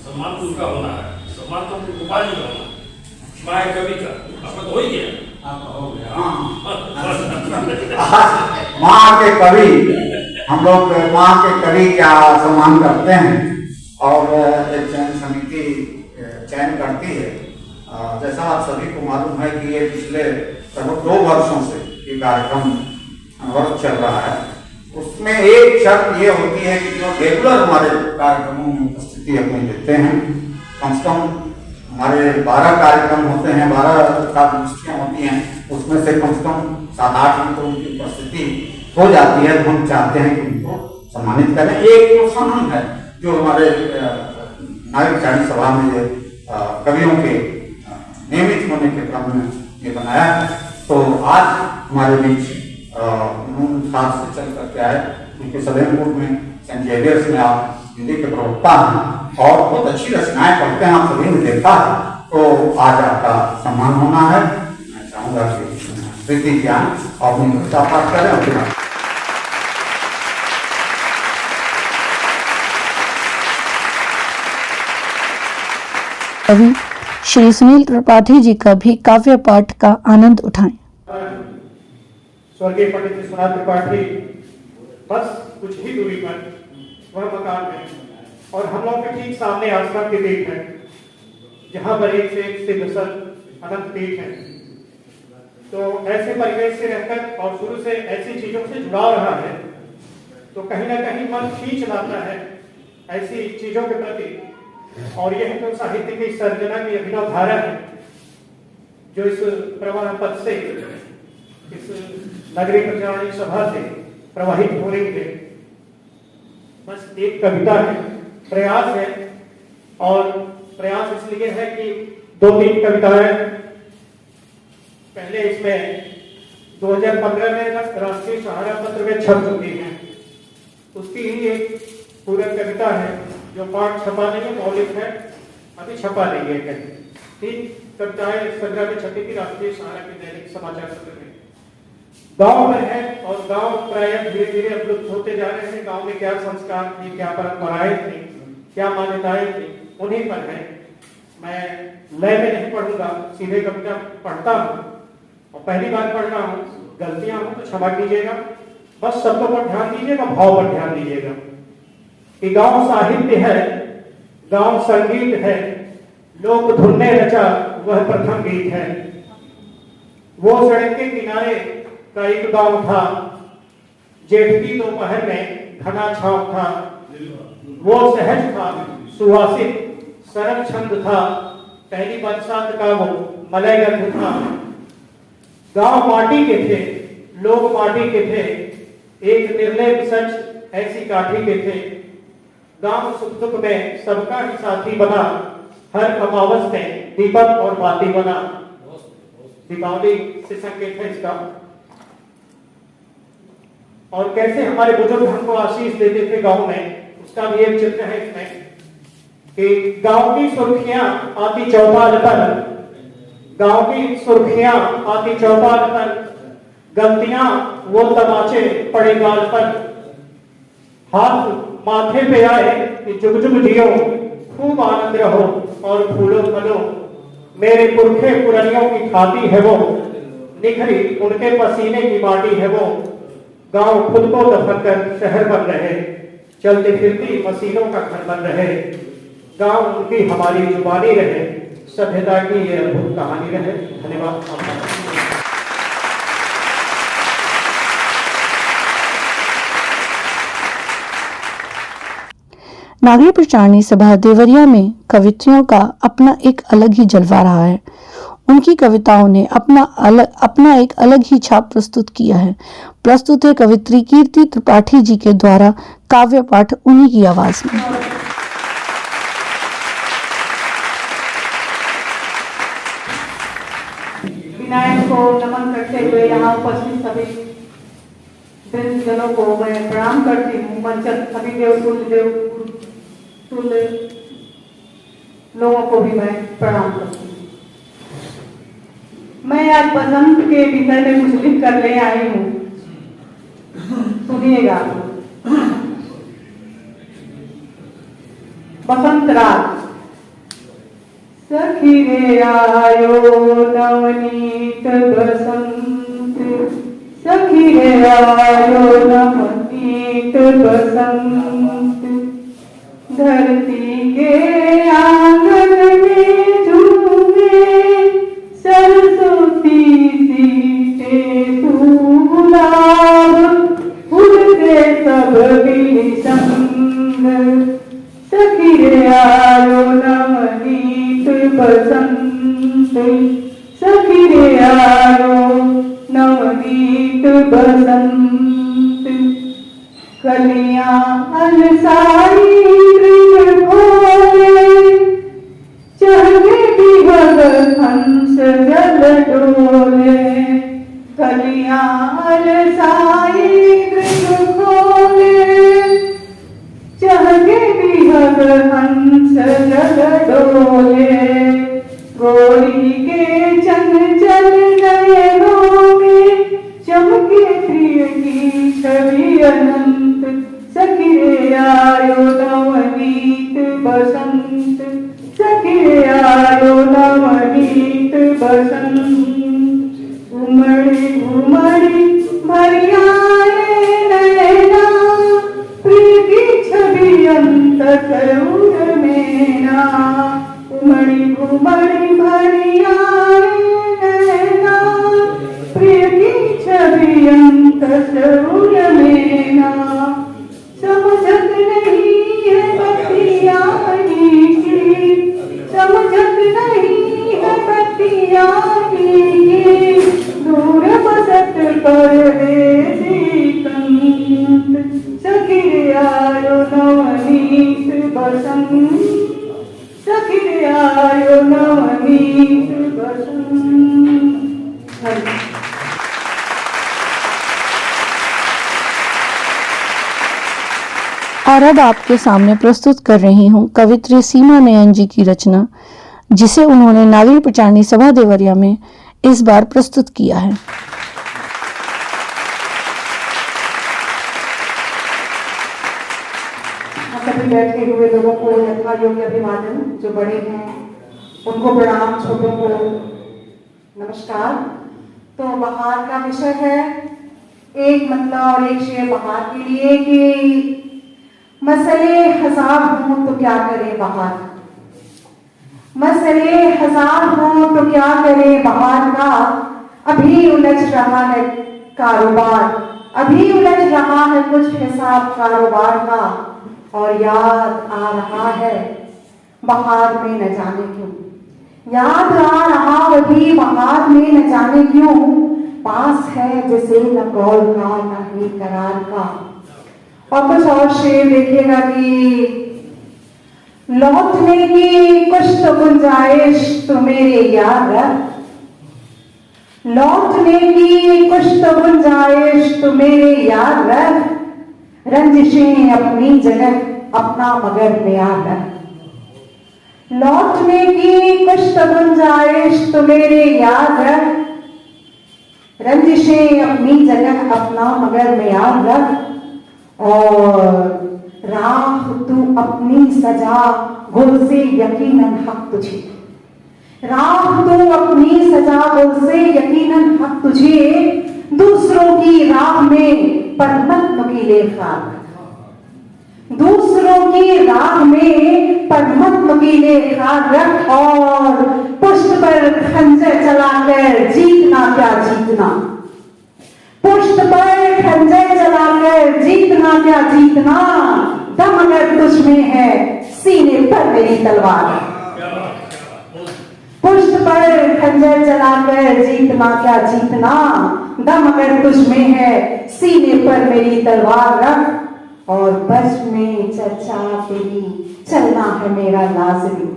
सम्मान तो उसका होना है, सम्मान तो गोपाल जी का होना है, मैं कवि का आपका तो हो ही गया, आपका हो गया। वहाँ के कवि, हम लोग वहाँ के कवि क्या सम्मान करते हैं और एक चयन समिति चयन करती है। जैसा आप सभी को मालूम है कि ये पिछले लगभग 2 वर्षों से ये कार्यक्रम वर्ष चल रहा है। उसमें एक शर्त ये होती है कि जो रेगुलर हमारे कार्यक्रमों में उपस्थिति अपनी देते हैं, कम से कम हमारे 12 कार्यक्रम होते हैं, 12 काव्यगोष्ठियाँ होती हैं, उसमें से कम 7-8 में तो उनकी उपस्थिति हो जाती है। तो हम चाहते हैं कि उनको सम्मानित करें। एक प्रोत्साहन है जो हमारे नागरिक चाणी सभा में ये कवियों के नियमित होने के क्रम में ये बनाया है। तो आज हमारे बीच खास से चल करके आए, उनके सलेमपुर में सेंट जेवियर्स में आप हिंदी के प्रवक्ता हैं और बहुत अच्छी रचनाएं पढ़ते हैं, आप सभी ने देखा है। तो आज आपका सम्मान होना है। मैं चाहूँगा कि प्रीति ज्ञान और अपनी पाठ करें। कवि श्री सुनील त्रिपाठी जी का भी काव्य पाठ का आनंद उठाएं। स्वर्गीय पंडित विश्वनाथ त्रिपाठी बस कुछ ही दूरी पर वह मकान है और हम लोग के ठीक सामने आश्रम के पीठ है, जहाँ पर एक से एक सिद्ध संत अनंत पीठ है। तो ऐसे परिवेश से रहकर और शुरू से ऐसी चीजों से जुड़ा रहा है, तो कहीं ना कहीं मन खींच लाता है ऐसी चीजों के प्रति। और यह तो साहित्य की सर्जना की अभिनव धारा है जो इस प्रवाह पथ से, इस नगरी प्रचारणी सभा से प्रवाहित हो रही है। बस एक कविता है, प्रयास है, और प्रयास इसलिए है कि 2-3 कविताएं पहले इसमें 2015 में राष्ट्रीय सहारा पत्र में छप चुकी हैं। उसकी ही एक पूरक कविता है जो पाठ छपा नहीं है, मौलिक है, अभी छपा नहीं है कहीं। 3 कविताएं इस संग्रह में छपी थी राष्ट्रीय सहारा के दैनिक समाचार पत्र में। गांव में है और गांव प्राय धीरे धीरे अपलुप्त होते जा रहे हैं। गांव में क्या संस्कार थी, क्या परंपराएं थी, क्या मान्यताएं थी, उन्हीं पर है। मैं लय में नहीं पढ़ूंगा, सीधे कविता पढ़ता हूँ और पहली बार पढ़ रहा हूँ, गलतियां हो तो क्षमा कीजिएगा। बस शब्दों पर ध्यान दीजिएगा, भाव पर ध्यान दीजिएगा कि गांव साहित्य है, गांव संगीत है, लोक धुन ने रचा वह प्रथम गीत है। वो सड़क के किनारे का एक गांव था, जेठ की दोपहर में घना छांव था। वो सहज था, सुहासित सरल छंद था, पहली बरसात का वो मलय गंध था। गांव माटी के थे, लोग माटी के थे, एक निर्लेप सच ऐसी काठी के थे। गांव सुख दुख में सबका ही साथी बना, हर अमावस में दीपक और बाती बना। दीपावली से संकेत है इसका। और कैसे हमारे बुजुर्ग हमको आशीष देते थे गांव में, उसका भी एक चित्र है इसमें कि गांव की सुर्खियां आती चौपाल पर, गांव की सुर्खियां आती चौपाल पर, गलतियां वो तमाचे पड़े गाल पर। हाथ माथे पे आए कि जुग जुग जियो, खूब आनंद रहो और फूलो फलो। मेरे पुरखे पुरनियों की खाती है वो, निखरी उनके पसीने की माटी है वो। गांव खुद को दफन कर शहर बन रहे, चलती फिरती मशीनों का घर बन रहे। गांव उनकी हमारी जुबानी रहे, सभ्यता की ये अद्भुत कहानी रहे। धन्यवाद। नागरिक प्रचारणी सभा देवरिया में कवित्रियों का अपना एक अलग ही जलवा रहा है। उनकी कविताओं ने अपना एक अलग ही छाप प्रस्तुत किया है। प्रस्तुत है कवित्री कीर्ति त्रिपाठी जी के द्वारा काव्य पाठ उन्हीं की आवाज में। विनायक को नमन करते हुए यहाँ उपस्थित सभी जनों को मैं प्रणाम करती हूँ। मंचन सभी तुल्य लोगों को भी मैं प्रणाम करती हूँ। मैं आज बसंत के विषय में कुछ लिख कर ले आई हूँ, सुनिएगा। बसंत रात। सखी रे आयो नवनीत बसंत, सखी रे आयो नवनीत बसंत। धरती के आंगन में झूमे सरस्वती सीटे गुलाब, फूलते सब संग। सखी रे आयो नवनीत बसंत, सखी रे आयो नवनीत बसंत। कलियां अलसाई कृष्ण भोले, चढ़े विभग हंस जल डोले। कलियां अलसाई कृष्ण भोले, चढ़े विभग हंस जल डोले। गोरी के चंचल नयनों में चमके प्रिय की छवि अनंत। सखी रे आयो नवनीत बसंत, सखी रे आयो बसंत उमड़ी उमड़ी भरिया नैना प्रिय की छवि अंतक उर मेना उमड़ी उमड़ी भरिया नैना प्रिय की छवि अंतक उर मेना समझत नहीं है बतिया की समझत नहीं है बतिया की दूर बसत परदेसी कंत सखिर आयो नवनीत बसंत सखिर आयो नवनीत बसंत। और अब आपके सामने प्रस्तुत कर रही हूँ कवित्री सीमा नयन जी की रचना, जिसे उन्होंने नागरी प्रचारणी सभा देवरिया में इस बार प्रस्तुत किया है। सभी बैठे हुए लोगों को यथा योग्य अभिवादन, जो बड़े हैं उनको प्रणाम, छोटों को नमस्कार। तो बहार का विषय है, एक मतलब और एक शेर बहार के लिए कि मसले हजार हों तो क्या करे बहार, मसले हजार हों तो क्या करे बहार का, अभी उलझ रहा है कारोबार, अभी उलझ रहा है कुछ हिसाब कारोबार का, और याद आ रहा है बहार में न जाने क्यों, याद आ रहा वही बहार में न जाने क्यों, पास है जिसे न कौल का न ही करार का। और कुछ और शेर देखिएगा कि लौटने की कुछ तो गुंजाइश तो मेरे याद रख, लौटने की कुछ तो गुंजाइश तो मेरे याद रख, रंजिशें अपनी जगह अपना मगर प्यार रख, लौटने की कुछ तो गुंजाइश तो मेरे याद रख, रंजिशें अपनी जगह अपना मगर प्यार रख, और राह तू अपनी सजा गुल से यकीनन हक तुझे, राह तू अपनी सजा गुल से यकीनन हक तुझे, दूसरों की राह में पर मत नुकीले खाक, दूसरों की राह में पर मत नुकीले खाक रख, और पुष्ट पर खंजर चलाकर जीतना क्या जीतना, पुष्ट पर खंजर चलाकर जीतना क्या जीतना, दम अगर तुझ में है सीने पर मेरी तलवार, पुष्ट पर खंजर चलाकर जीतना क्या जीतना, दम अगर तुझ में है सीने पर मेरी तलवार रख, और बस में चर्चा तेरी चलना है मेरा लाजमी,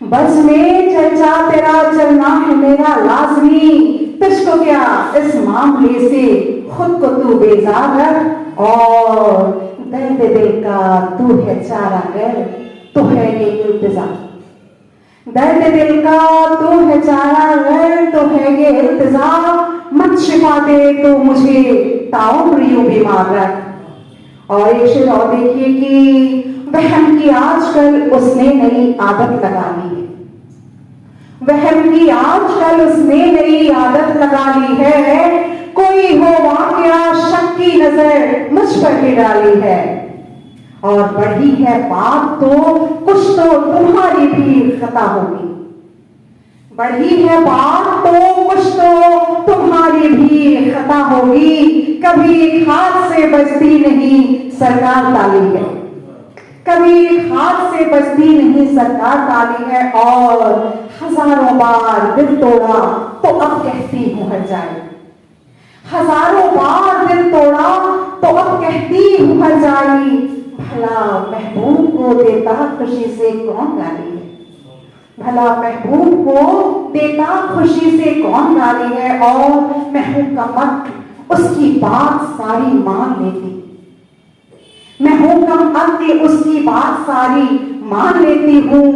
बस में चर्चा तेरा चलना है मेरा लाजमी, तुझको क्या इस मामले से खुद को तू बेजार रख, और दर्द दिल का तू है चारा कर तो है ये इल्तिजाम, दर्द दिल का तू है चारा कर तो है ये इल्तिजाम, मत शिफा दे तो मुझे ताउम्र यूं बीमार रख। और एक शेर और देखिए कि वहम की आजकल उसने नई आदत लगा ली है, वहम की आजकल उसने नई आदत लगा ली है, कोई हो वाकया शक की नजर मुझ पर भी डाली है, और बढ़ी है बात तो कुछ तो तुम्हारी भी खता होगी, बढ़ी है बात तो कुछ तो तुम्हारी भी खता होगी, कभी हाथ से बजती नहीं सरकार ताली है, कभी हाथ से बजती नहीं सरकार ताली है, और हजारों बार दिल तोड़ा तो अब कहती हूं हर जाए, हजारों बार दिल तोड़ा तो अब कहती हूं हर जाए, भला महबूब को देता खुशी से कौन गाली है, भला महबूब को देता खुशी से कौन गाली है, और महबूब का मत उसकी बात सारी मान लेती, मैं हूं कम अक्ल उसकी बात सारी मान लेती हूँ,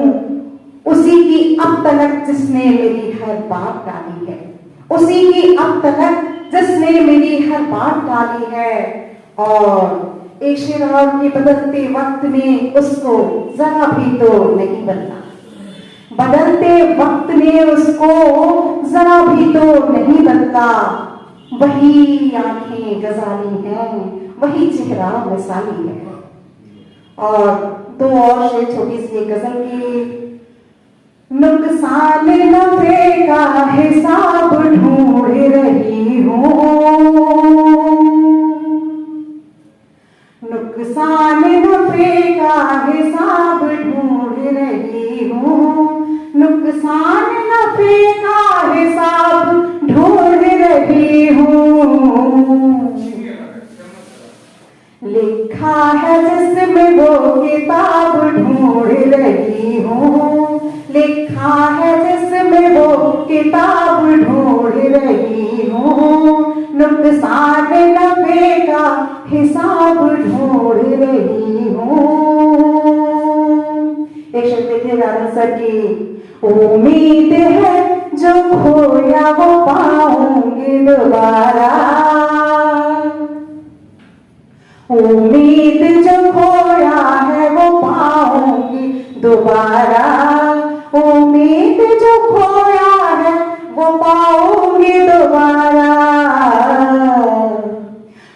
उसी की अब तलक जिसने मेरी हर बात डाली है, उसी की अब तलक जिसने मेरी हर बात डाली है, और एक शेर और के बदलते वक्त में उसको जरा भी तो नहीं बदला, बदलते वक्त ने उसको जरा भी तो नहीं बदला। वही आंखें गजाली हैं, वही चेहरा मिसाली है। और दो और शेर छोटी सी एक गजल की। नुकसान नफे का हिसाब ढूंढ रही हूँ, नुकसान नफे का हिसाब ढूंढ रही हूँ, नुकसान नफे का हिसाब ढूंढ रही हूँ। लिखा है जिसमें वो किताब ढूंढ रही हूँ, लिखा है जिसमें वो किताब ढूंढ रही हूँ, नुकसान नफे का हिसाब ढूंढ रही हूँ। एक शेर देखिए राधा सर की। उम्मीद है जो खोया वो पाऊंगी दोबारा, उम्मीद जो खोया है वो पाऊंगी दोबारा, उम्मीद जो खोया है वो पाऊंगी दोबारा।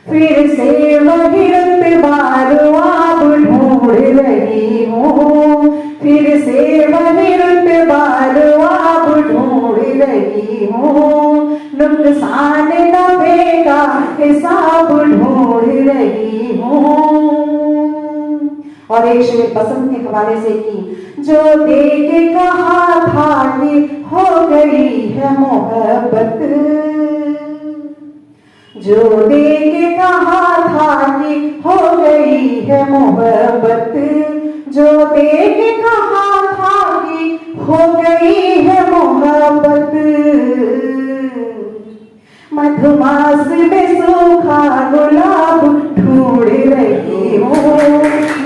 फिर से वही रुतबार आप ढूंढ रही हूँ, फिर से वही रुतबार आप ढूंढ रही हूँ, नुकसान नफे का हिसाब ढूंढ रही हूँ। और एक शेर पसंद के हवाले से की। जो दे के कहा था कि हो गई है मोहब्बत, जो दे के कहा था कि हो गई है मोहब्बत, जो दे के कहा था कि हो गई है मोहब्बत। मधुमास में सूखा गुलाब ढूंढ रही हूँ,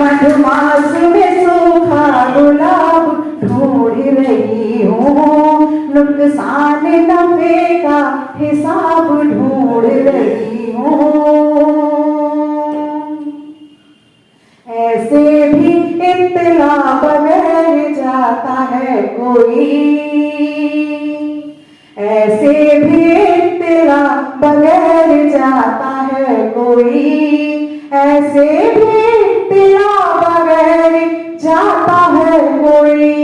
मधुमास में सूखा गुलाब ढूंढ रही हूँ, नुकसान नफे का हिसाब ढूंढ रही हूँ। ऐसे भी इत्तला बगैर जाता है कोई, ऐसे भी इत्तला बगैर जाता है कोई, ऐसे भी इत्तला बगैर जाता है कोई।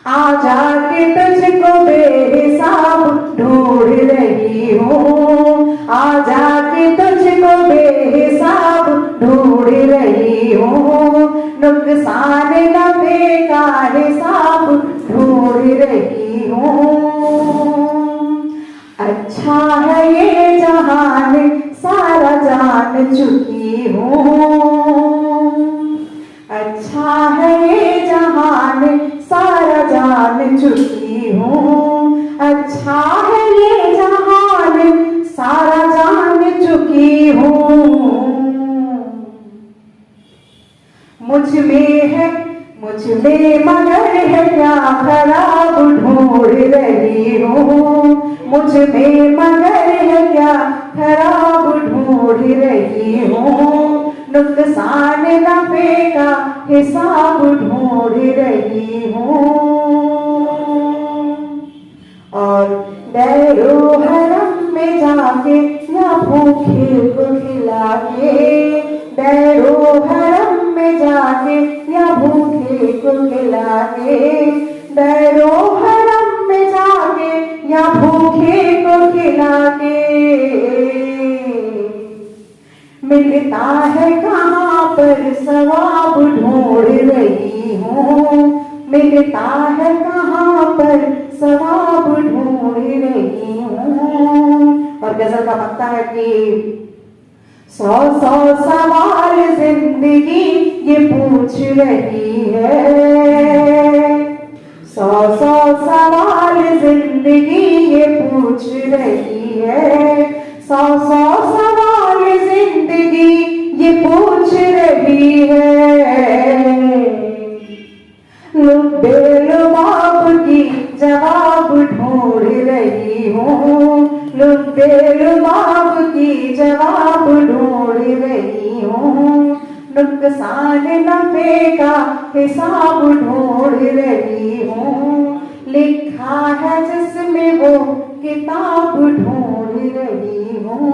आ जाके तुझको बेहिसाब ढूंढ रही हूँ, आ जाके तुझको बेहिसाब ढूंढ रही हूँ, नुकसान नफे का हिसाब ढूंढ रही हूँ। अच्छा है ये जहान सारा जान चुकी हूँ, अच्छा है ये जहान सारा जान चुकी हूँ, अच्छा है ये जहान सारा जान चुकी हूँ। मुझ में मगर है क्या खराब ढूंढ रही हूँ, मुझ में मगर है क्या खराब ढूंढ रही हूँ, नुकसान नफे का हिसाब ढूंढ रही हूँ। और दैरो हरम में जाके या भूखे को खिला के, दैरो हरम में जाके या भूखे को खिला के, दैरो हरम में जाके या भूखे को खिला के। मिलता है कहाँ पर सवाब ढूंढ रही हूँ, मिलता है कहाँ पर सवाब ढूंढ रही हूँ। और गजल का मक्ता है कि 100 सवाल जिंदगी ये पूछ रही है, 100 सवाल जिंदगी ये पूछ रही है, 100 सवाल जिंदगी ये पूछ रही है। लुब्बे-लुबाब की जवाब ढूंढ रही हूँ, लुब्बे-लुबाब की जवाब ढूंढ रही हूँ, नुकसान नफे का हिसाब ढूंढ रही हूँ, लिखा है जिसमें वो किताब ढूंढ रही हूँ।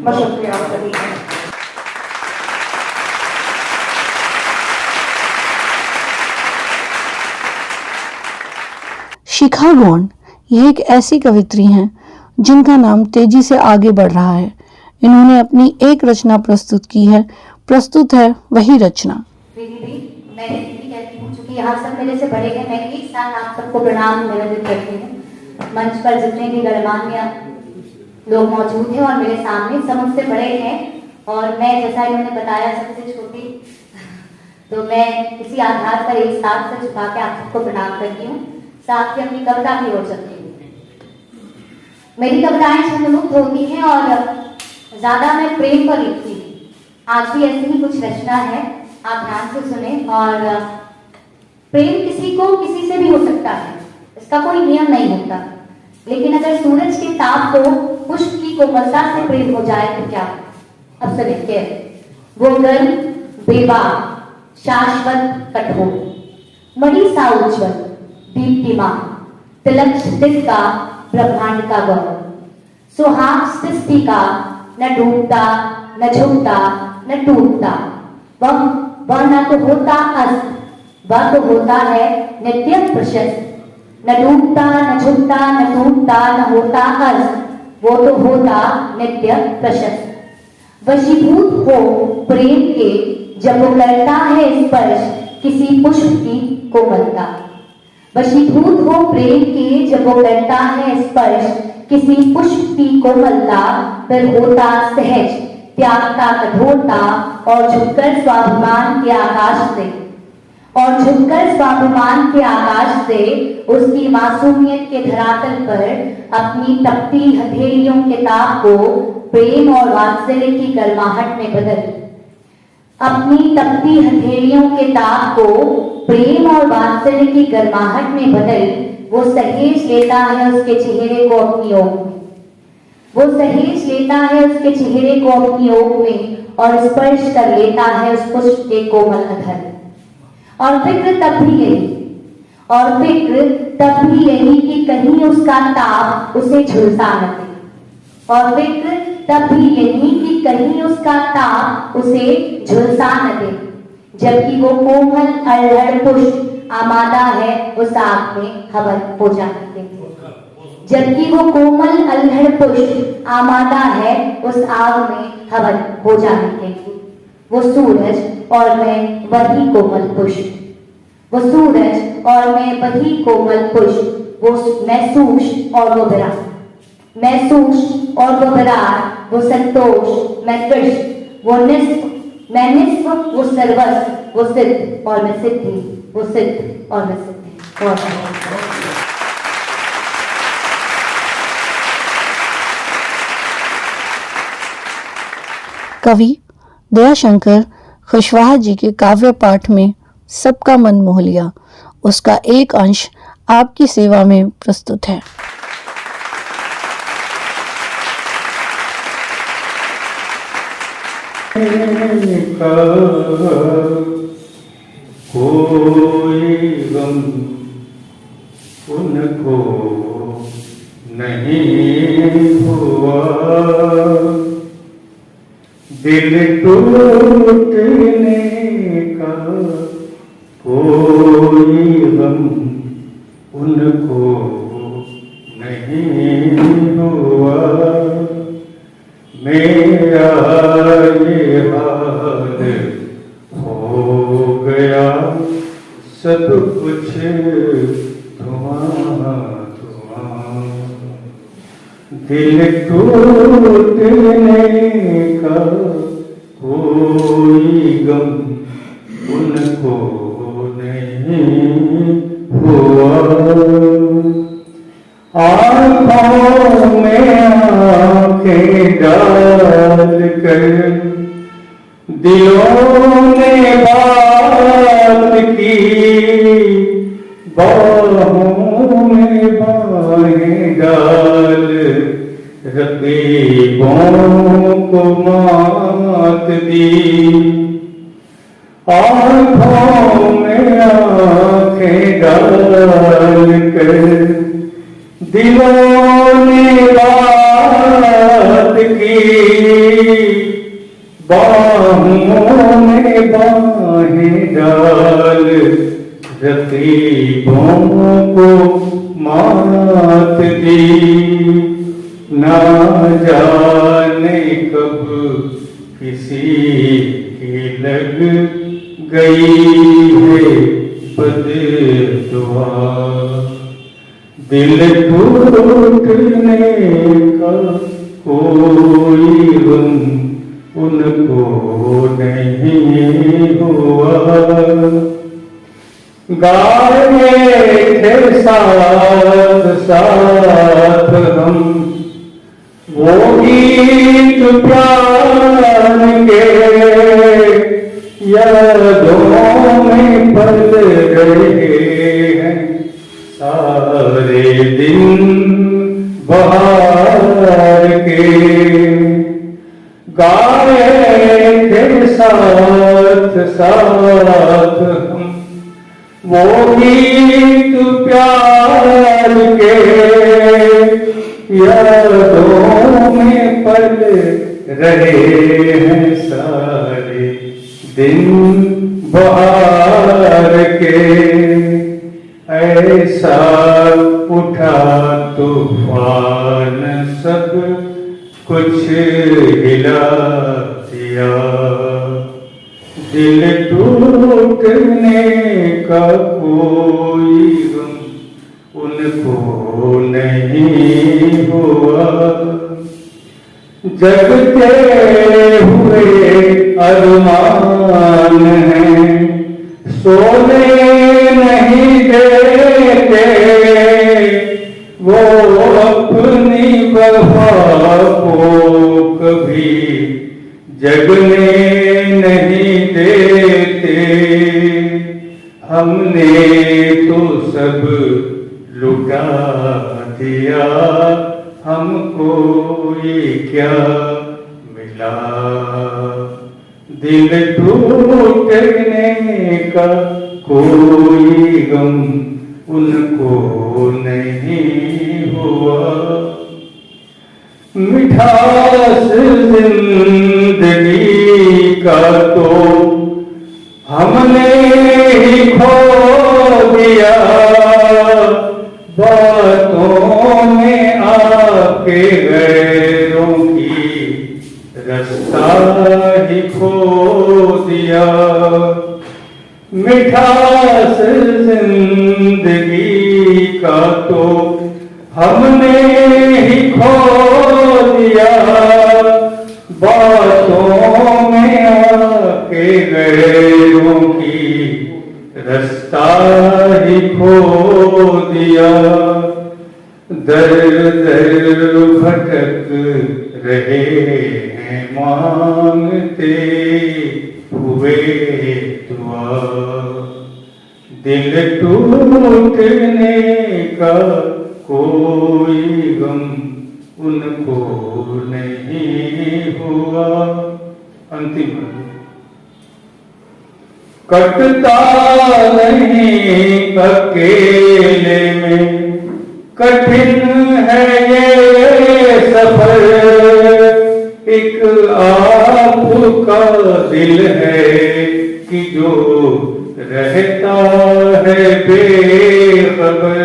बस शुक्रिया आप सभी का। शिखा गौंड ये एक ऐसी कवित्री हैं जिनका नाम तेजी से आगे बढ़ रहा है। इन्होंने अपनी एक रचना प्रस्तुत की है, प्रस्तुत है वही रचना। दीदी मैं दीदी कहती हूँ, चूंकि यहाँ सब मेरे से बड़े हैं, मैं एक साथ आप सबको प्रणाम निवेदित करती हूँ। मंच पर जितने भी गणमान्य लोग मौजूद हैं और मेरे सामने सब मुझसे बड़े हैं, और मैं जैसा इन्होंने बताया सबसे छोटी, तो मैं इसी आधार पर एक साथ से झुका के आप सबको प्रणाम करती हूँ। साथ ही अपनी कविता की ओर चलती हूँ। मेरी कविताएं छंदमुक्त होती हैं और ज्यादा मैं प्रेम पर लिखती हूँ। आज भी ऐसी ही कुछ रचना है, आप ध्यान से सुने। और प्रेम किसी को किसी से भी हो सकता है, इसका कोई नियम नहीं होता, लेकिन अगर सूरज के ताप को पुष्प की कोमलता से प्रेम हो जाए तो क्या। अब सुनिए, वो गर्म बेबाक शाश्वत कठोर मणि सा उज्ज्वल दीप्तिमान तिलक क्षितिज का ब्रह्मांड का गौरव, सुहाग सृष्टि का न डूबता न झुकता न टूटता, वह न तो होता अस्त, वह तो होता है नित्य प्रशस्त। न डूबता न झुकता न टूटता न होता अस्त, वो तो होता नित्य प्रशस्त। वशीभूत हो प्रेम के जब वो करता है स्पर्श किसी पुष्प की कोमलता, वशीभूत हो प्रेम के जब वो करता है स्पर्श किसी पुष्प की कोमलता, फिर होता सहज त्यागता कठोरता और झुककर स्वाभिमान के आकाश से, और झुककर स्वाभिमान के आकाश से उसकी मासूमियत के धरातल पर अपनी तपती हथेलियों के ताप को प्रेम और वात्सल्य की गर्माहट में बदल, अपनी तपती हथेलियों के ताप को प्रेम और वात्सल्य की गर्माहट में बदल वो सहेज लेता है उसके चेहरे को अपनी ओर में, वो सहेज लेता है उसके चेहरे को अपनी ओर में और स्पर्श कर लेता है उस पुष्प के कोमल अधर। और फिक्र तब भी यही, और फिक्र तब भी यही कि कहीं उसका ताप उसे झुलसा न दे, और फिक्र तब भी यही कि कहीं उसका ताप उसे झुलसा न दे, जबकि वो कोमल अल्हड़ पुष्प आमादा है उस आग में हवन हो जाने के लिए, जबकि वो कोमल अल्हड़ पुष्प आमादा है उस आग में हवन हो जाने के लिए। वो सूरज और मैं वही कोमल पुष्प, वो सूरज और मैं वही कोमल पुष्प, वो मैं सूक्ष्म और वो विराट, मैं सूक्ष्म और वो विराट, वो संतोष मैं कृष्ण, वो निस्व मैं निस्व, वो सर्वस्व, वो सिद्ध और मैं सिद्धि, वो सिद्ध और मैं सिद्धि। और कवि दयाशंकर खुशवाहा जी के काव्य पाठ में सबका मन मोह लिया, उसका एक अंश आपकी सेवा में प्रस्तुत है। कोई गम उनको नहीं हुआ, दिल टूटने का कोई गम उनको नहीं हुआ, मेरा ये हाल हो गया सब कुछ धुआं धुआं, दिल टूटने का कोई गम उनको नहीं हुआ, आँखों में आँखें डाल कर दिलों ने बात की, बाहों में बाहें डाल रकीबों को मात दी, आँखों में आँखें डाल कर दिलों ने बात की, बाहों में बाहें डाल रकीबों को मात दी। ना जाने कब किसी की लग गई है बददुआ, दिल टूटने का कोई गम उनको नहीं हुआ। गाए थे साथ साथ हम वो गीत प्यार के, यादों में पल रहे हैं सारे दिन बहार के। गाए थे साथ साथ हम वो गीत प्यार के, यादों में पल रहे हैं सारे दिन बहार के। ऐसा उठा तूफान सब कुछ हिला दिया, दिल टूटने का कोई गम उनको नहीं हुआ। जगते हुए अरमान हैं, सोने नहीं देते, वो अपनी वफा को कभी जगने नहीं देते। हमने तो सब लुटा दिया, हमको ये क्या मिला। दिल टूटने का कोई गम उनको नहीं हुआ। मिठास जिंदगी का तो हमने ही खो दिया, बातों में आके गैरों की रास्ता ही खो दिया। मिठास जिंदगी का तो हमने ही खो दिया, बातों में आके गैरों की रास्ता ही खो दिया। दर दर भटक रहे हैं मांगते हुए दुआ, दिल टूटने का कोई गम उनको नहीं हुआ। अंतिम कटता नहीं अकेले में, कठिन है ये सफर, एक आपका दिल है कि जो रहता है बेखबर।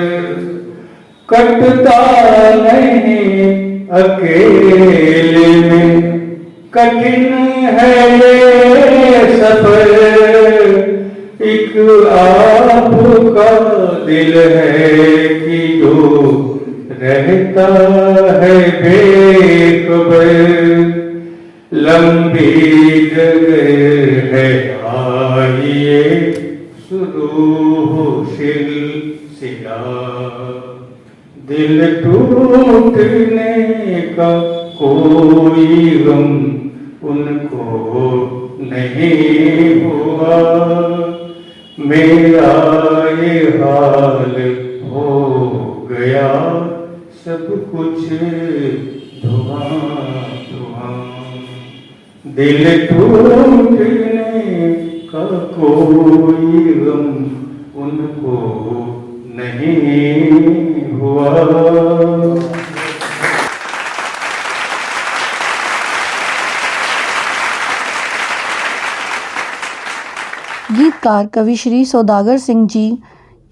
कटता नहीं अकेले में, कठिन है ये सफर, एक आपका दिल है कि जो रहता है बेखबर। लंबी जगह है आइए शुरू हो सिलसिला, दिल टूटने का कोई गम उनको नहीं हुआ। मेरा ये हाल हो गया सब कुछ धुआं धुआं, दिल टूटने का कोई गम उनको नहीं हुआ। गीतकार कवि श्री सौदागर सिंह जी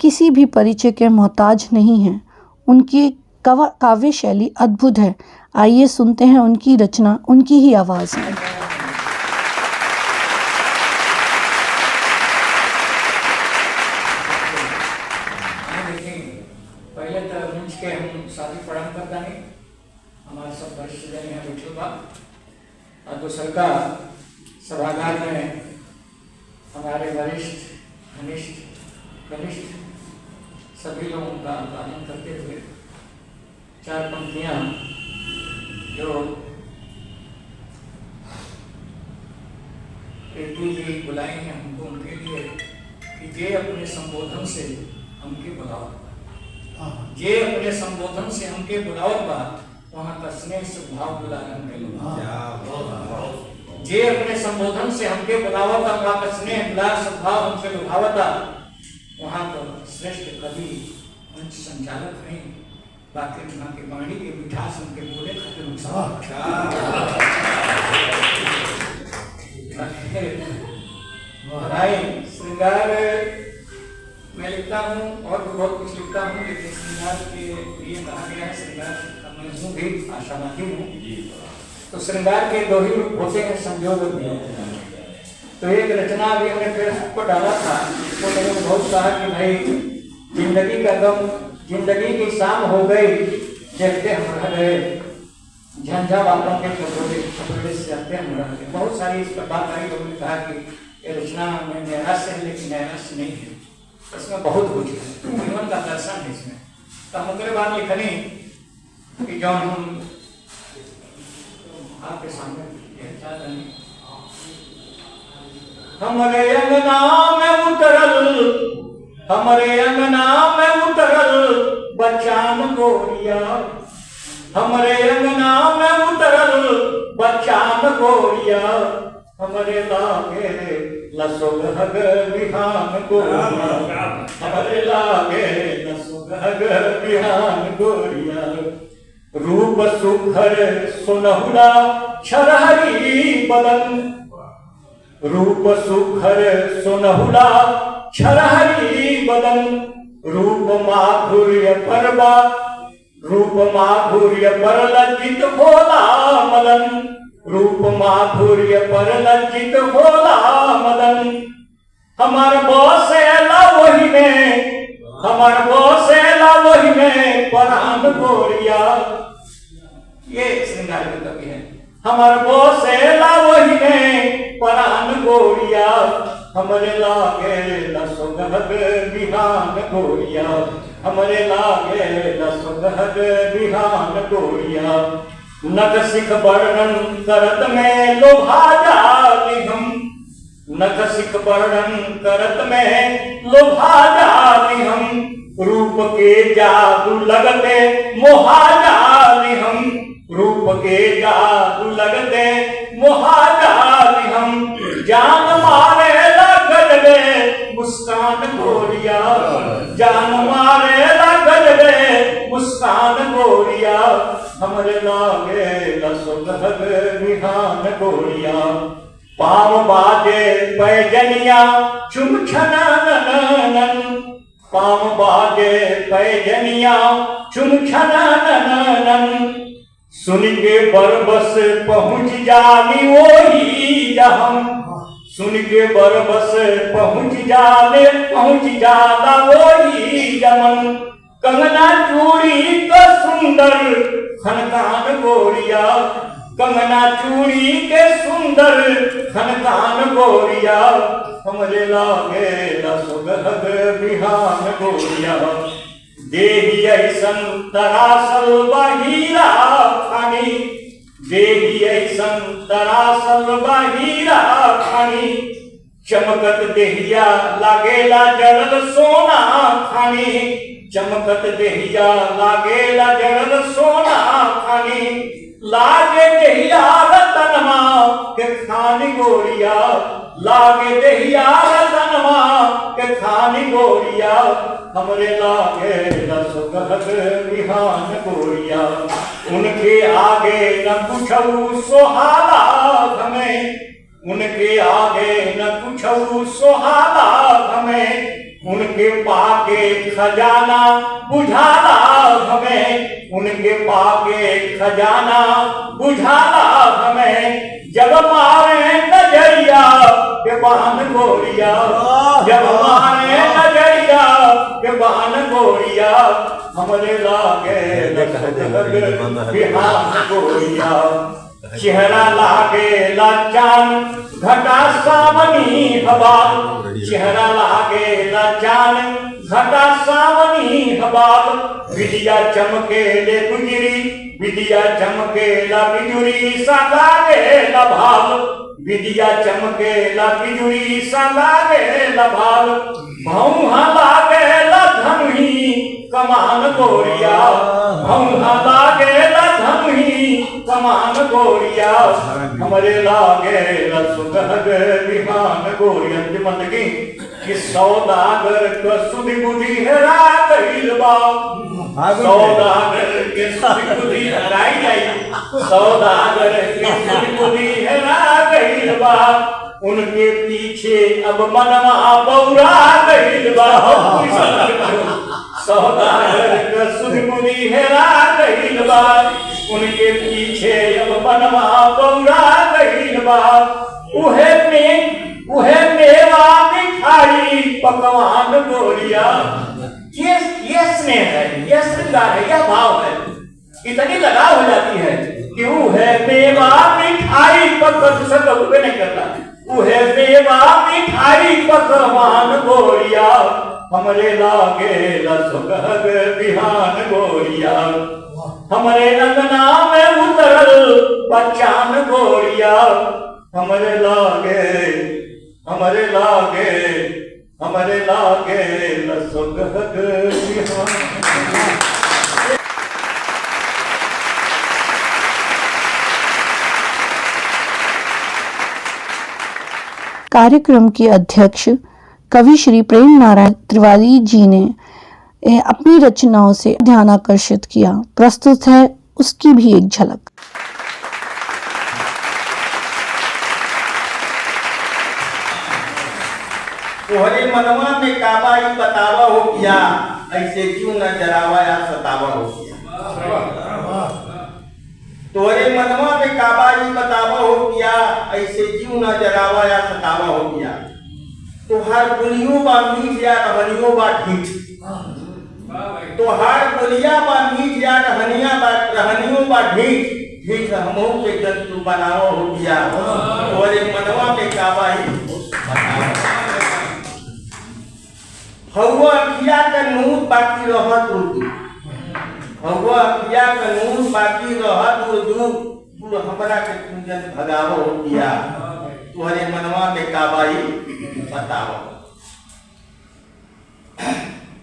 किसी भी परिचय के मोहताज नहीं हैं। उनकी काव्य शैली अद्भुत है। आइए सुनते हैं उनकी रचना उनकी ही आवाज़ में। पहले तो मंच के हम साथी प्रणाम करता नहीं, हमारे सब वरिष्ठ जन यहाँ बैठे बा और दूसर का सभागार में हमारे वरिष्ठ घनिष्ठ कनिष्ठ सभी लोगों का पालन करते हुए चार पंक्तियाँ जो रेतु जी बुलाए हैं हमको उनके लिए कि ये अपने संबोधन से हमके बुलावत बा, ये अपने संबोधन से हमके बुलावत बा, वहाँ का स्नेह स्वभाव दुलार हमके लुभावत, ये अपने संबोधन से हमके बुलावत बा, वहाँ का स्नेह दुलार स्वभाव हमसे लुभावत बा, वहाँ तो श्रेष्ठ कवि मंच संचालक हैं, बाकी वहाँ के वाणी के मिठास उनके बोले खातिर नुकसान श्रृंगार मैं लिखता हूँ और भी बहुत कुछ लिखता हूँ, लेकिन श्रृंगार के लिए कहा गया है श्रृंगार का मैं हूँ भी आशावादी हूँ। तो श्रृंगार के दो ही रूप होते हैं, संयोग और वियोग। तो एक रचना अभी हमने फेसबुक पर डाला था, तो मैंने बहुत कहा कि भाई जिंदगी का गम, जिंदगी की शाम हो गई, देखते हम रह गए, झंझा वालों के छोटे से जाते हम रह गए। बहुत सारी इस पर बात आई, लोगों ने कहा कि ये रचना में नैराश्य है, लेकिन नैराश्य नहीं है, इसमें बहुत कुछ है, जीवन का दर्शन है इसमें। तो हम अगले बार लिखनी कि जो हम आपके सामने हमारे अंगना में उतरल, हमारे अंगना में उतरल बचान गोरिया, हमारे अंगना में उतरल बचान गोरिया, हमारे लागे लसुगहग बिहान गोरिया, हमारे लागे लसुगहग बिहान गोरिया, रूप सुखर सुनहुला छरहरी बदन, रूप सुखर सुनहुला छरहरी बदन, रूप माधुर्य परबा, रूप माधुर्य पर लज्जित भोला मदन, रूप माधुर्य पर लज्जित भोला मदन, हमार बसेला वही में, हमार बसेला वही में परान गोरिया, ये श्रृंगार के कवि है। हमार बसेला वही में परान गोरिया, हमरे लागे लसुगहग बिहान गोरिया, हमरे लागे लसुगहग बिहान गोरिया, नख सिख वर्णन करत में लोभा जाली हम, नख सिख वर्णन करत में लोभा जाली हम, रूप के जादू लगते मोहा जाली हम, रूप के जादू लगते मोहा जाली हम, जान मारे गजबे मुस्कान गोरिया, जान मारे गजबे मुस्कान गोरिया, हमरे लागे लसुगहग बिहान गोरिया, पाँव बाजे पैजनिया चुम छननन, पाँव बाजे पैजनिया चुम छननन, सुन के बरबस पहुँच जानी वही जहम, सुन के बरबस पहुँच जाला वही जमन, कंगना चूड़ी का सुंदर खनकान गोरिया, कंगना चूड़ी के सुंदर खनकान गोरिया, हमरे लागे लसुगहग बिहान गोरिया, देही ऐसन तरासल बहीरा खानी, देही ऐसन तरासल बहीरा खानी, चमकत देहिया लागेला जड़ल सोना खानी, चमकत देहिया लागेला जड़ल सोना खानी, लागे देहिया रतनमा के खानी गोरिया लागे दहिया रतनमा के खानी गोरिया हमरे लागे रसगढ़ बिहान गोरिया उनके आगे न कुछऊ सोहाला हमें उनके आगे न कुछऊ सोहाला हमें उनके पाके खजाना बुझाला हमें उनके पाके खजाना बुझाला हमें जब मारे नजरिया के बहन गोरिया जब मारे नजरिया के बहन गोरिया हमरे लागे बिहान गोरिया चेहरा लागे लाचान घटा सावनी हवा चेहरा लागे लाचान घटा सावनी हवा विदिया चमके ले गुजरी विदिया चमके ला बिजुरी सा लागे ला भाल विदिया चमके ला बिजुरी सा लागे ला भाल भौहा लागे ला धमही कमान गोरिया भौहा लागे ला धमही कमान गोरिया हमरे लागे ला सुगहग विमान गोरिया अंतिम कि सौदागर का सुधि बुद्धि हेरा गइल बा सौदागर के सुधि बुद्धि हेराई जाई सौदागर के सुधि बुद्धि हेरा गइल बा उनके पीछे अब मनवा बौरा गइल बा सौदागर का सुधि बुद्धि हेरा गइल बा उनके पीछे अब मनवा बौरा गइल बा उहे मेवा मिठाई पकवान गोरिया ये स्नेह है ये श्रृंगार है यह भाव है इतनी लगाव हो जाती है कि वो है मेवा मिठाई पकवान से कभी नहीं करता वो है मेवा मिठाई पकवान गोरिया हमरे लागे लसुगहग बिहान गोरिया हमरे अंगना में उतरल बच्चान गोरिया हमरे लागे लसुगहग बिहान कार्यक्रम के अध्यक्ष कवि श्री प्रेम नारायण त्रिवादी जी ने अपनी रचनाओं से ध्यान आकर्षित किया। प्रस्तुत है उसकी भी एक झलक। तोहरे मनवा में काबा ही बतावा हो किया ऐसे क्यों न जरावा या सतावा हो किया तोहरे मनवा में काबा ही बतावा हो किया ऐसे क्यों न जरावा या सतावा हो किया तोहार बुलियो बा मीठ या रहनियो बा ढीठ तोहार बुलिया बा मीठ या रहनियो बा ढीठ ढीठ हमों के जंतु बनावा हो किया तोहरे मनवा में काबा ही बतावा हवा अखिया का नूर बाकी रहत उर्दू हवा अखिया का नूर बाकी रहत उर्दू तू हमरा के तुझन भगावो हो किया तोहरे मनवा में काबाई बताओ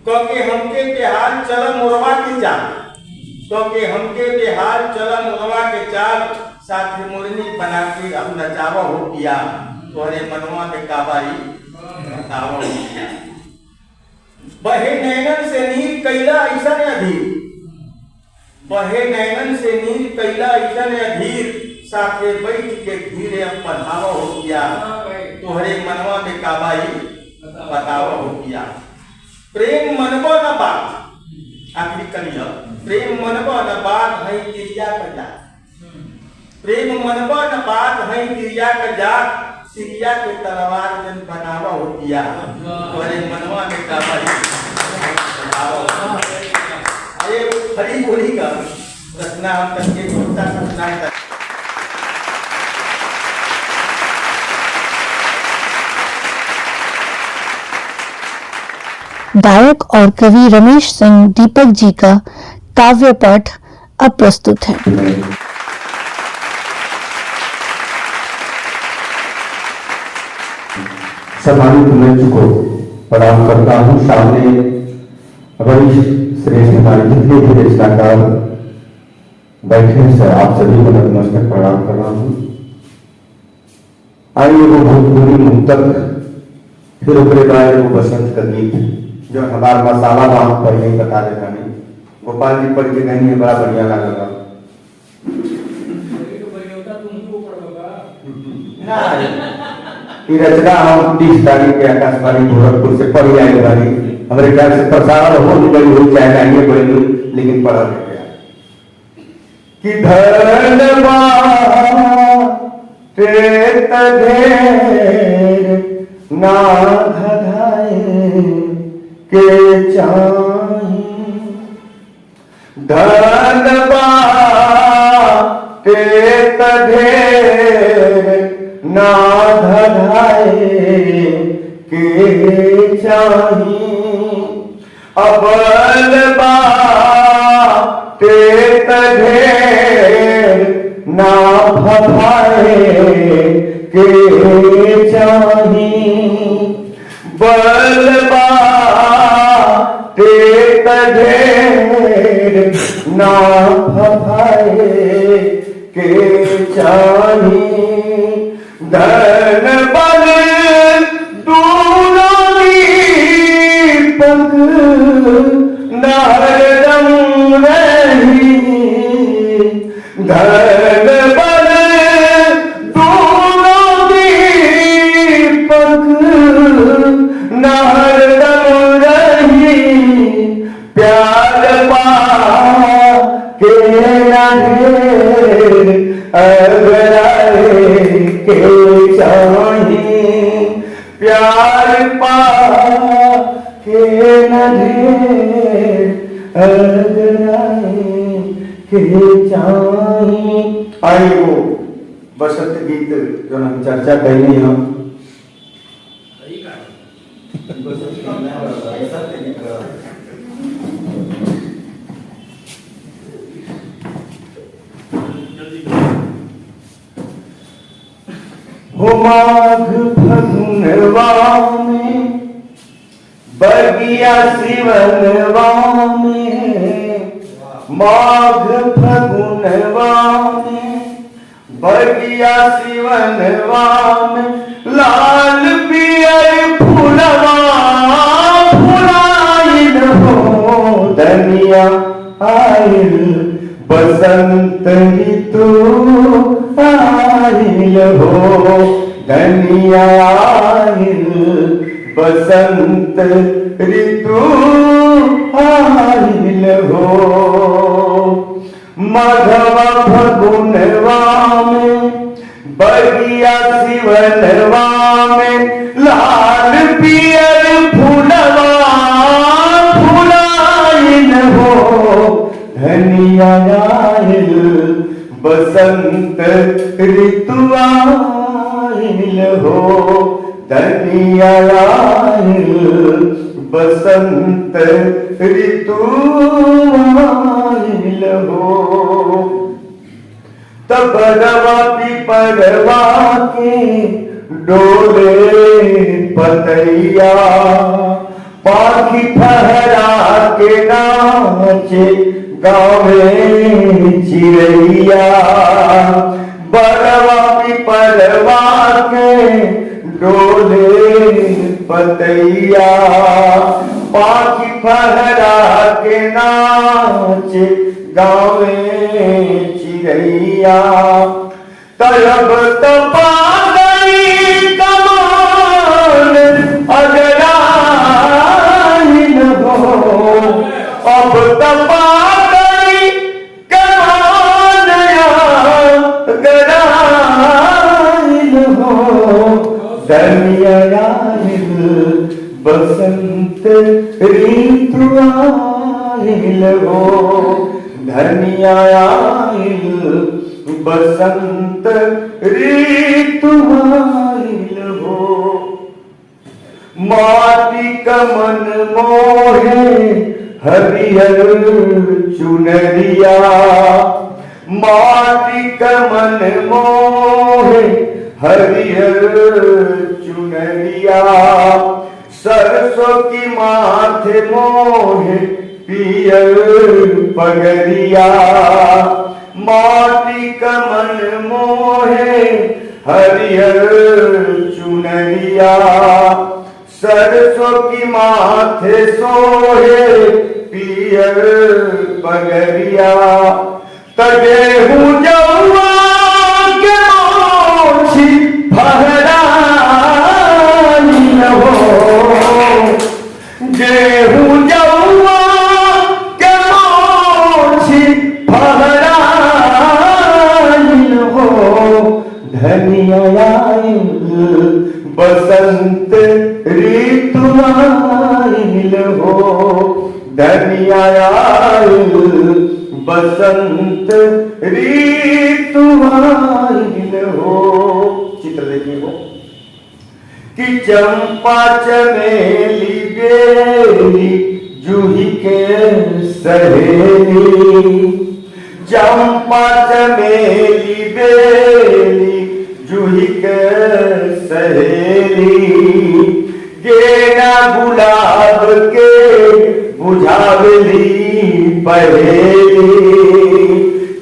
क्योंकि हमके बेहाल चल मोरवा के चाल क्योंकि हमके बेहाल चल मोरवा के चाल साथ मुरनी बना के अब नचावा हो किया तोहरे मनवा में काबाई बताओ बहे नैनन से नीर कैला ऐसा अधीर बहे नैनन से नीर कैला ऐसा अधीर साथे बैठ के धीरे अब पढ़ावा हो गया तोहरे मनवा में काबाई बतावा हो गया प्रेम मनवा न बात आखिरी कलिया प्रेम मनवा न बात है क्रिया का जात प्रेम मनवा न बात है क्रिया का जात सिरिया के तलवार जन बनावा हो दिया तोरे मनवा में काबाई अरे हरी बोली का रचना हम करके छोटा रचना है गायक और कवि रमेश सिंह दीपक जी का काव्य पाठ अब प्रस्तुत है। सम्मानित मंच को प्रणाम करता हूँ। सामने वरिष्ठ श्रेष्ठ हमारे जितने भी रचनाकार बैठे हैं सर आप सभी को नतमस्तक प्रणाम कर रहा हूँ। आइए वो भोजपुरी मुक्तक, फिर ओकरे बाद वो बसंत का गीत जो हमार मसाला बा हम पहले ही बता देता नहीं। गोपाल जी पढ़ के गई बड़ा बढ़िया लगेगा। ये रचना हम 30 तारीख के आकाशवाणी गोरखपुर से पढ़ी आई बारी, हमारे ख्याल से प्रसारण हो गई हो चाहे आइए बढ़ी, लेकिन पढ़ा गया कि धर्मवा ते तधेर ना धधाए के चाही, धर्मवा ते तधेर ना धधाए के चाही, अबल बा ते तधेर ना भभाए के चाही, बलबा ते तधेर ना भभाए के चाही, धन बल दूनों दीपक नारदम रही, धन बल दूनों दीपक नारदम रही, प्यार पा के ढेर अगराए के चाही, प्यार पा के ढेर अगराए के चाही। आई वो बसंत गीत जो हम चर्चा कैली हम हो माघ फगुनवा में बगिया सिवनवा में, माघ फगुनवा में बगिया सिवनवा में, लाल पियर फूलवा फुलाइन हो, दनिया आइल बसंत ऋतु आइल हो, दनिया आइल बसंत ऋतु आइल हो, माघवा फगुनवा में बगिया सिवनवा में, लाल पियर फूलवा फुलाइन हो, धनिया आइल बसंत ऋतु आइल हो, धनिया आइल बसंत ऋतु आइल हो, तब रवा पिपरवा के डोले पतैया, पाखी फहरा के नाचे गावे चिड़ैया, बरवा पिपरवा के डोले पतैया, पाखी फहरा के नाचे गावे चिड़ैया, तलब तपा गई कमान अगराइन हो, अब तपा गई कमान अगराइन हो, दनिया आइल बसंत ऋतु आइल हो, धनिया आइल बसंत ऋतु आइल हो, माटी कमन मोहे हरियर चुनरिया, माटी कमन मोहे हरियर चुनरिया, सरसों की माथे मोहे पियर पगरिया, माटी कमन मोहे हरिहर चुनरिया सरसों की माथे सोहे पियर पगरिया तगे हूँ जौआ के मोछी फहरानी न हो गेहूं जौआ के मोछी फहरानी न हो धनिया आइल बसंत ऋतु आइल हो धनिया आइल बसंत ऋतु आइल हो। चित्र देखिए वो कि चंपा चमेली बेली जूही के सहेली चंपा चमेली बेली जूही के सहेली गेना गुलाब के बुझावली पहेली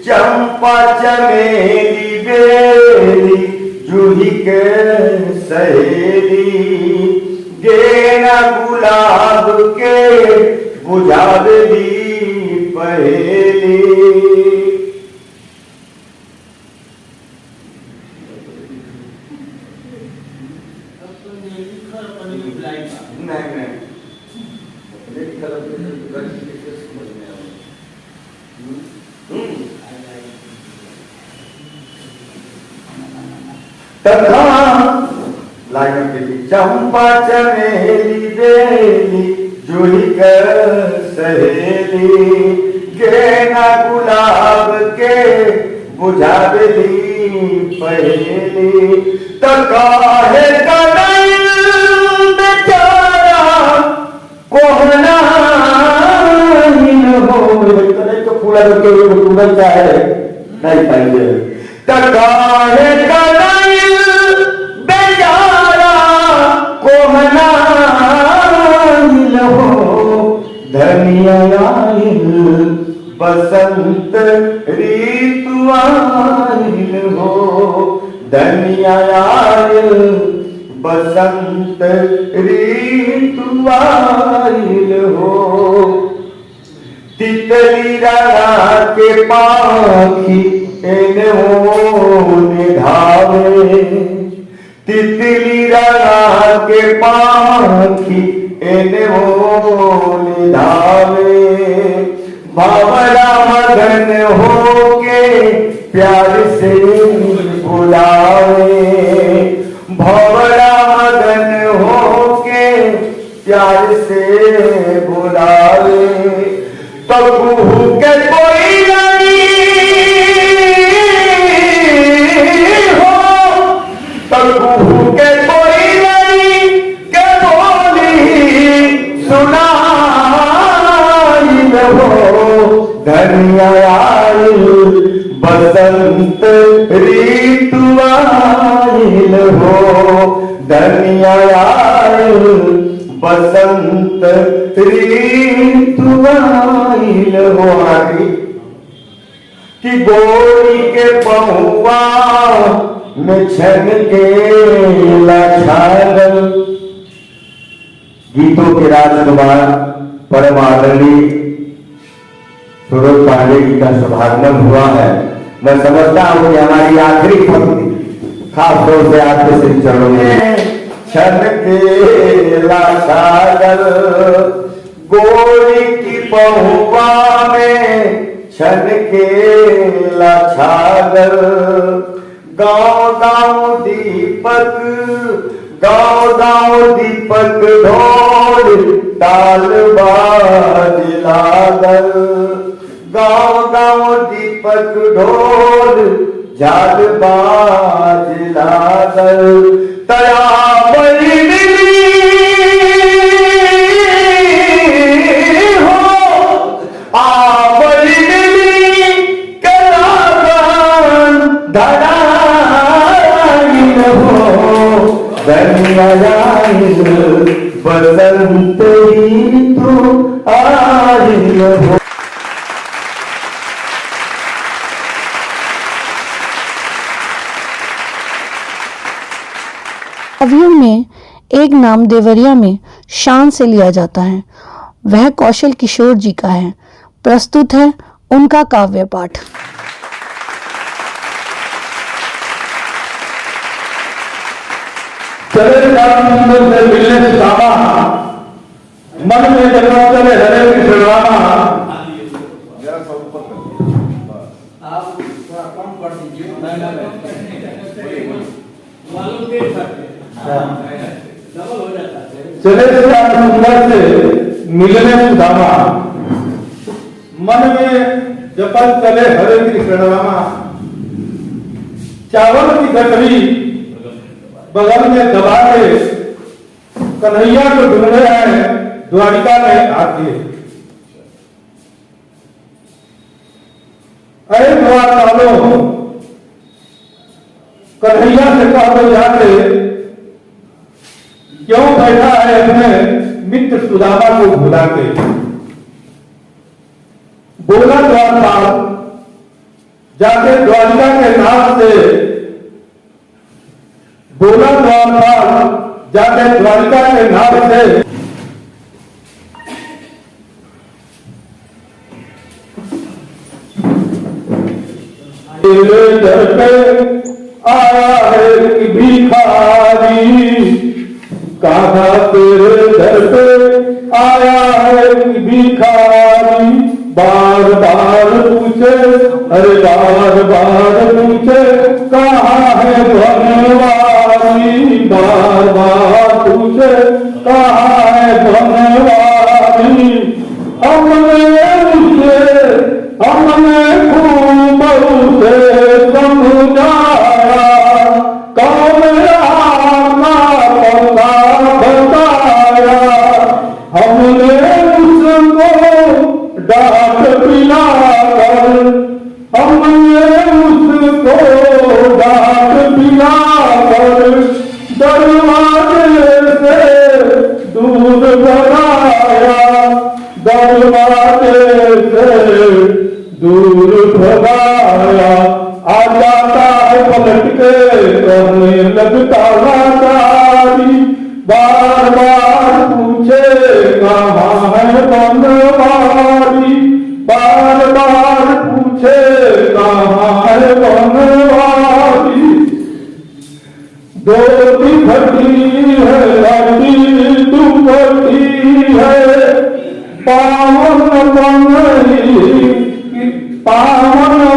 चंपा चमेली बेली जूही के सहेली गेना गुलाब के बुझावली पहेली। तथा लाइन देखिए चंपा चमेली बेली जूही कर सहेली गेना गुलाब के बुझावली पहेली तकाहे कनैल बेचारा कोहना ही न हो कनैल को फूला के डूबल चाहे नहीं पाएंगे तकाहे कनैल बेचारा कोहना ही न हो धनिया आइल बसंत ऋतु आइल हो धनिया आइल बसंत ऋतु आइल हो तितली राना के पाखी एने ओने धावे तितली राना के पाखी एने ओने धावे बाबरा मगन होके प्यार से बुलावे भवरा मगन होके प्यार से बुलावे तो कुहू के कोई नहीं हो तो कुहू के कोई नहीं के बोली सुनाई न हो धनिया आइल बसंत ऋतु आइल हो धनिया आइल बसंत ऋतु आइल हो। आखिरी कि गोरी के पहुआ में छन के लाछागल गीतों के राजकुमार परम आदरणीय सूरज पांडे जी का शुभागमन हुआ है। मैं समझता हूं कि हमारी आखिरी पंक्ति खास तौर से आपके श्री चरणों में छन के लाछागल गोरी की पहुआ में छन के लाछागल गाँव गाँव दीपक ढोल ताल बाज लागल गाँव गाँव दीपक ढोल झाल बाज लागल तया बलि हो बलि कलागन धराइन हो धनिया आइल बसंत ऋतु आइल हो। काव्यों में एक नाम देवरिया में शान से लिया जाता है, वह कौशल किशोर जी का है। प्रस्तुत है उनका काव्य पाठ। चले राम से मिलने सुदामा, मन में जन्म चले हरे कृष्ण रामा। आप थोड़ा कम कर दीजिए। डबल हो जाता है। चले सुंदर से मिलने सुदामा, मन में जपल चले हरे कृष्ण रामा। चावल की गठरी बगल में दबा के कन्हैया को ढूंढ रहे हैं द्वारिका में आके। अरे द्वार वालों, कन्हैया से कह दो जाके, क्यों बैठा है अपने मित्र सुदामा को भुला के। बोला द्वारपाल जाके द्वारिका के नाम से, बोला द्वारपाल जाके द्वारिका के नाम से। तेरे दर पे आया है कि भिखारी, कहा तेरे दर पे आया है कि भिखारी। बार बार पूछे, अरे बार बार पूछे, कहाँ है बनवारी। बार बार पूछे, कहाँ है बनवारी। हमने खूब उसे समझाया, कौन रामा पता बताया। हमने उसको डांट पिलाकर, हमने उसको डांट पिलाकर दरवाजे से दूर भगाया। दरवाजे से दूर भगाया। आ जाता है पलट के करने लगता लाचारी। बार बार पूछे, कहाँ है बनवारी। बार बार पूछे, कहाँ है बनवारी। धोती फटी है, लड़ी दुपट्टी है, पावन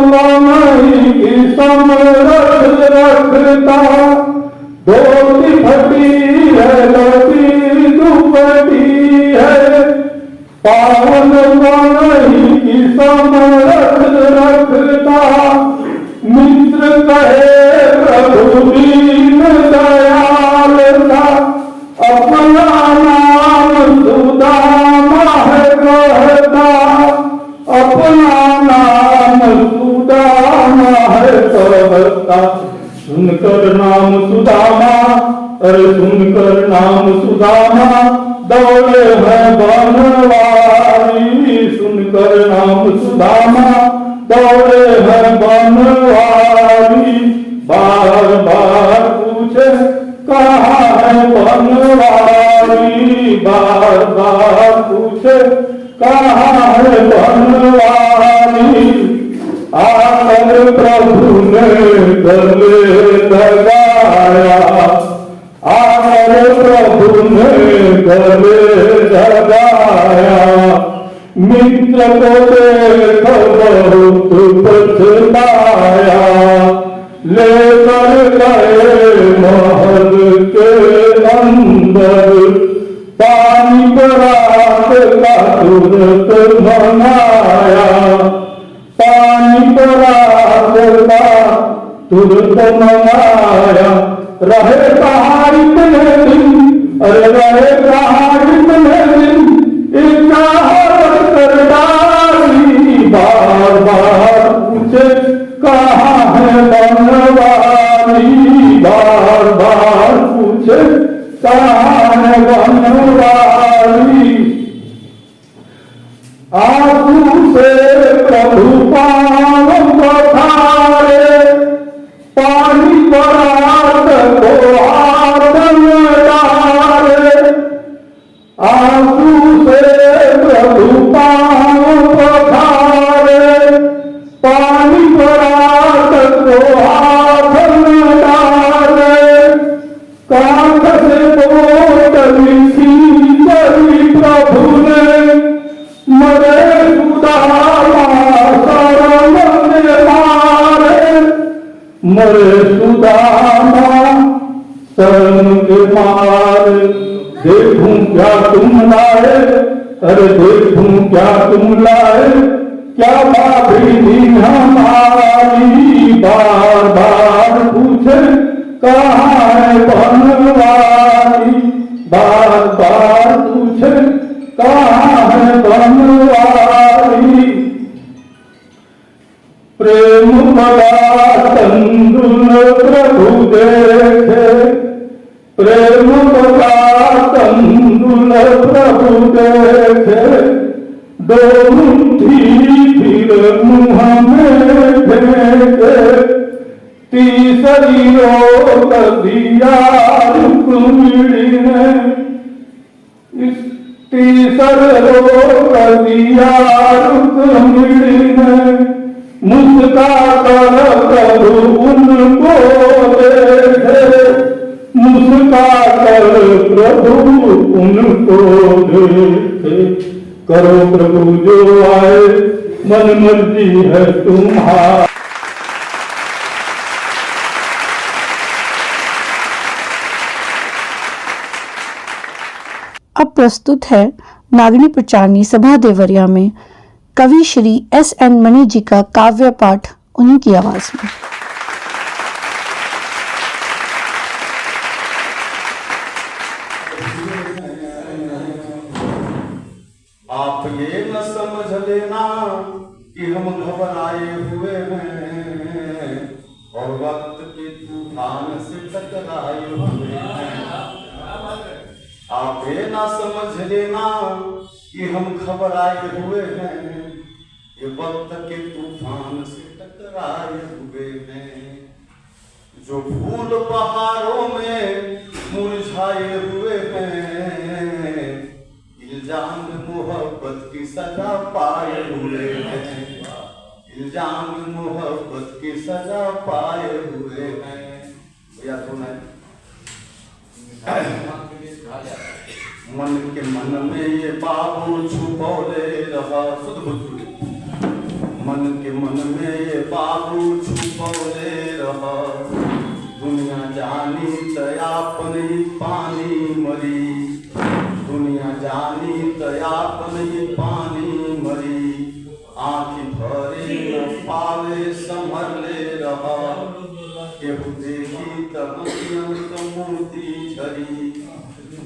बनई की समरथ रखता। धोती फटी है, लड़ी दुपट्टी है, पावन बनई की समरथ रखता। मित्र कहे प्रभु दीन दयाल था, अपना नाम सुदामा है कहता। अपना नाम सुदामा है कहता। सुनकर नाम सुदामा, अरे सुनकर नाम सुदामा, दौड़े हैं बनवारी। सुनकर नाम सुदामा, दौड़े हैं बनवारी। बार बार पूछे, कहाँ है बनवारी। बार बार पूछे, कहाँ है बनवारी। आकर प्रभु ने गले लगाया, आकर प्रभु ने गले लगाया। मित्र को देख बहुत पछताया, लेकर गए महल के अंदर। पानी बरात का तुरंत मंगाया, पानी बरात का तुरंत मंगाया। रहे कहाँ इतने दिन, अरे रहे कहाँ इतने दिन, इतना कर डाली। बार बार पूछे, कहाँ है बनवारी। बार बार पूछे, कहाँ है बनवारी। आंसू से प्रभु पाँव पखारे, पानी बरात को हाथ में धर्म के मारे, देखूं क्या तुम लाए, अरे देखूं क्या तुम लाए, क्या भाभी थी हमारी, बार बार पूछे कहाँ है बनवारी, बार बार पूछे कहाँ है बनवारी। प्रेम बड़ा तंदुल प्रभु देखे, प्रेम बड़ा तंदुल प्रभु देखे, दो मुट्ठी फिर मुँह में फेंके, तीसरी रोक दिया रुक्मिणी ने, तीसर रोक दिया रुक्मिणी ने, मुस्का कर प्रभु उनको देखे, मुस्का कर प्रभु उनको देखे, करो प्रभु जो आए मन मर्जी है तुम्हारी। अब प्रस्तुत है नागनी प्रचारणी सभा देवरिया में कवि श्री S.N. मणि जी का काव्य पाठ उन्हीं की आवाज में। आप ये न समझ लेना कि हम घबराए हुए हैं और वक्त के तूफान से टकराए हुए हैं। आप ये ना समझ लेना कि हम घबराए हुए हैं, ये वक्त के तूफान से टकराए हुए हैं। जो फूल बहारों में मुरझाए हुए हैं, इल्जाम मोहब्बत की सजा पाए हुए हैं, इल्जाम मोहब्बत की सजा पाए हुए हैं। या सुना मन के मन में ये बाबू छुपौले रहा, शुद्ध भोजपुरी। मन के मन में ये बाबू छुपौले रहा, दुनिया जानी तयापन ही पानी मरी, दुनिया जानी तयापन ही पानी मरी। आँखी भरे न पावे संभरले रहा, केहू देखी तमकियन कमूती झरी।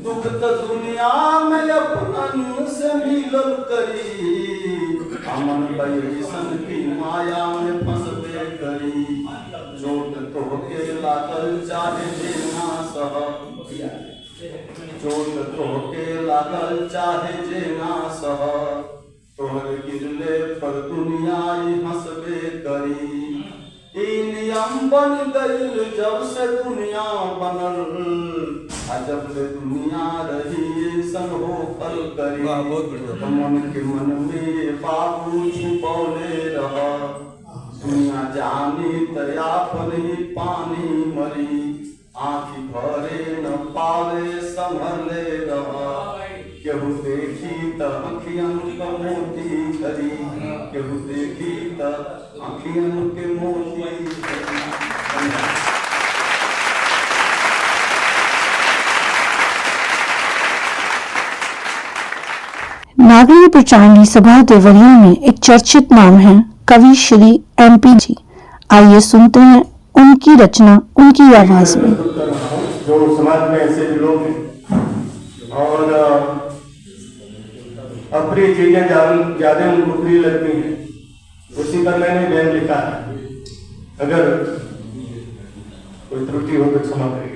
दुख त दुनिया में अपनन से मिलल करी, अमन बैसन की माया में फंसबे करी। चोट तोहके लागल चाहे जेना सह, चोट तोहके लागल चाहे जेना सह, तोहर गिरले पर दुनिया हंसबे करी। ई नियम बन गईल जब से दुनिया बनल, जब से दुनिया रही सन हो कल करी। मन के मन में बाबू छुपौले रहा, दुनिया जानी तयापन ही पानी मरी। आँखी भरे न पावे संभरले रहा, केहू देखी त अखियन के मोती झरी, केहू देखी त अखियन के मोती झरी। नागरी प्रचारणी सभा देवरिया में एक चर्चित नाम है कवि श्री MP जी। आइए सुनते हैं उनकी रचना उनकी आवाज में। जो समाज में ऐसे भी लोग हैं और अप्रिय चीजें ज्यादा उनको प्रिय लगती हैं, उसी पर मैंने बयान लिखा है। अगर कोई त्रुटि हो तो क्षमा करिए।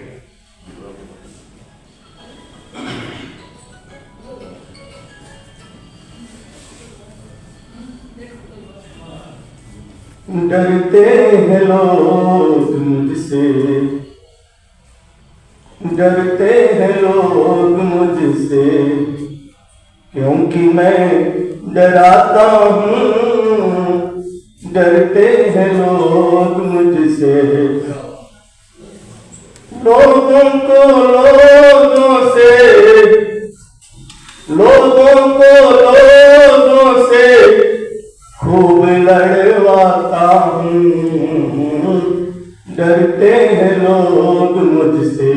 डरते हैं लोग मुझसे, डरते हैं लोग मुझसे, क्योंकि मैं डराता हूँ। डरते हैं लोग मुझसे, लोगों को लोगों से, लोगों को लोगों से खूब लड़वाता हूँ। डरते हैं लोग मुझसे,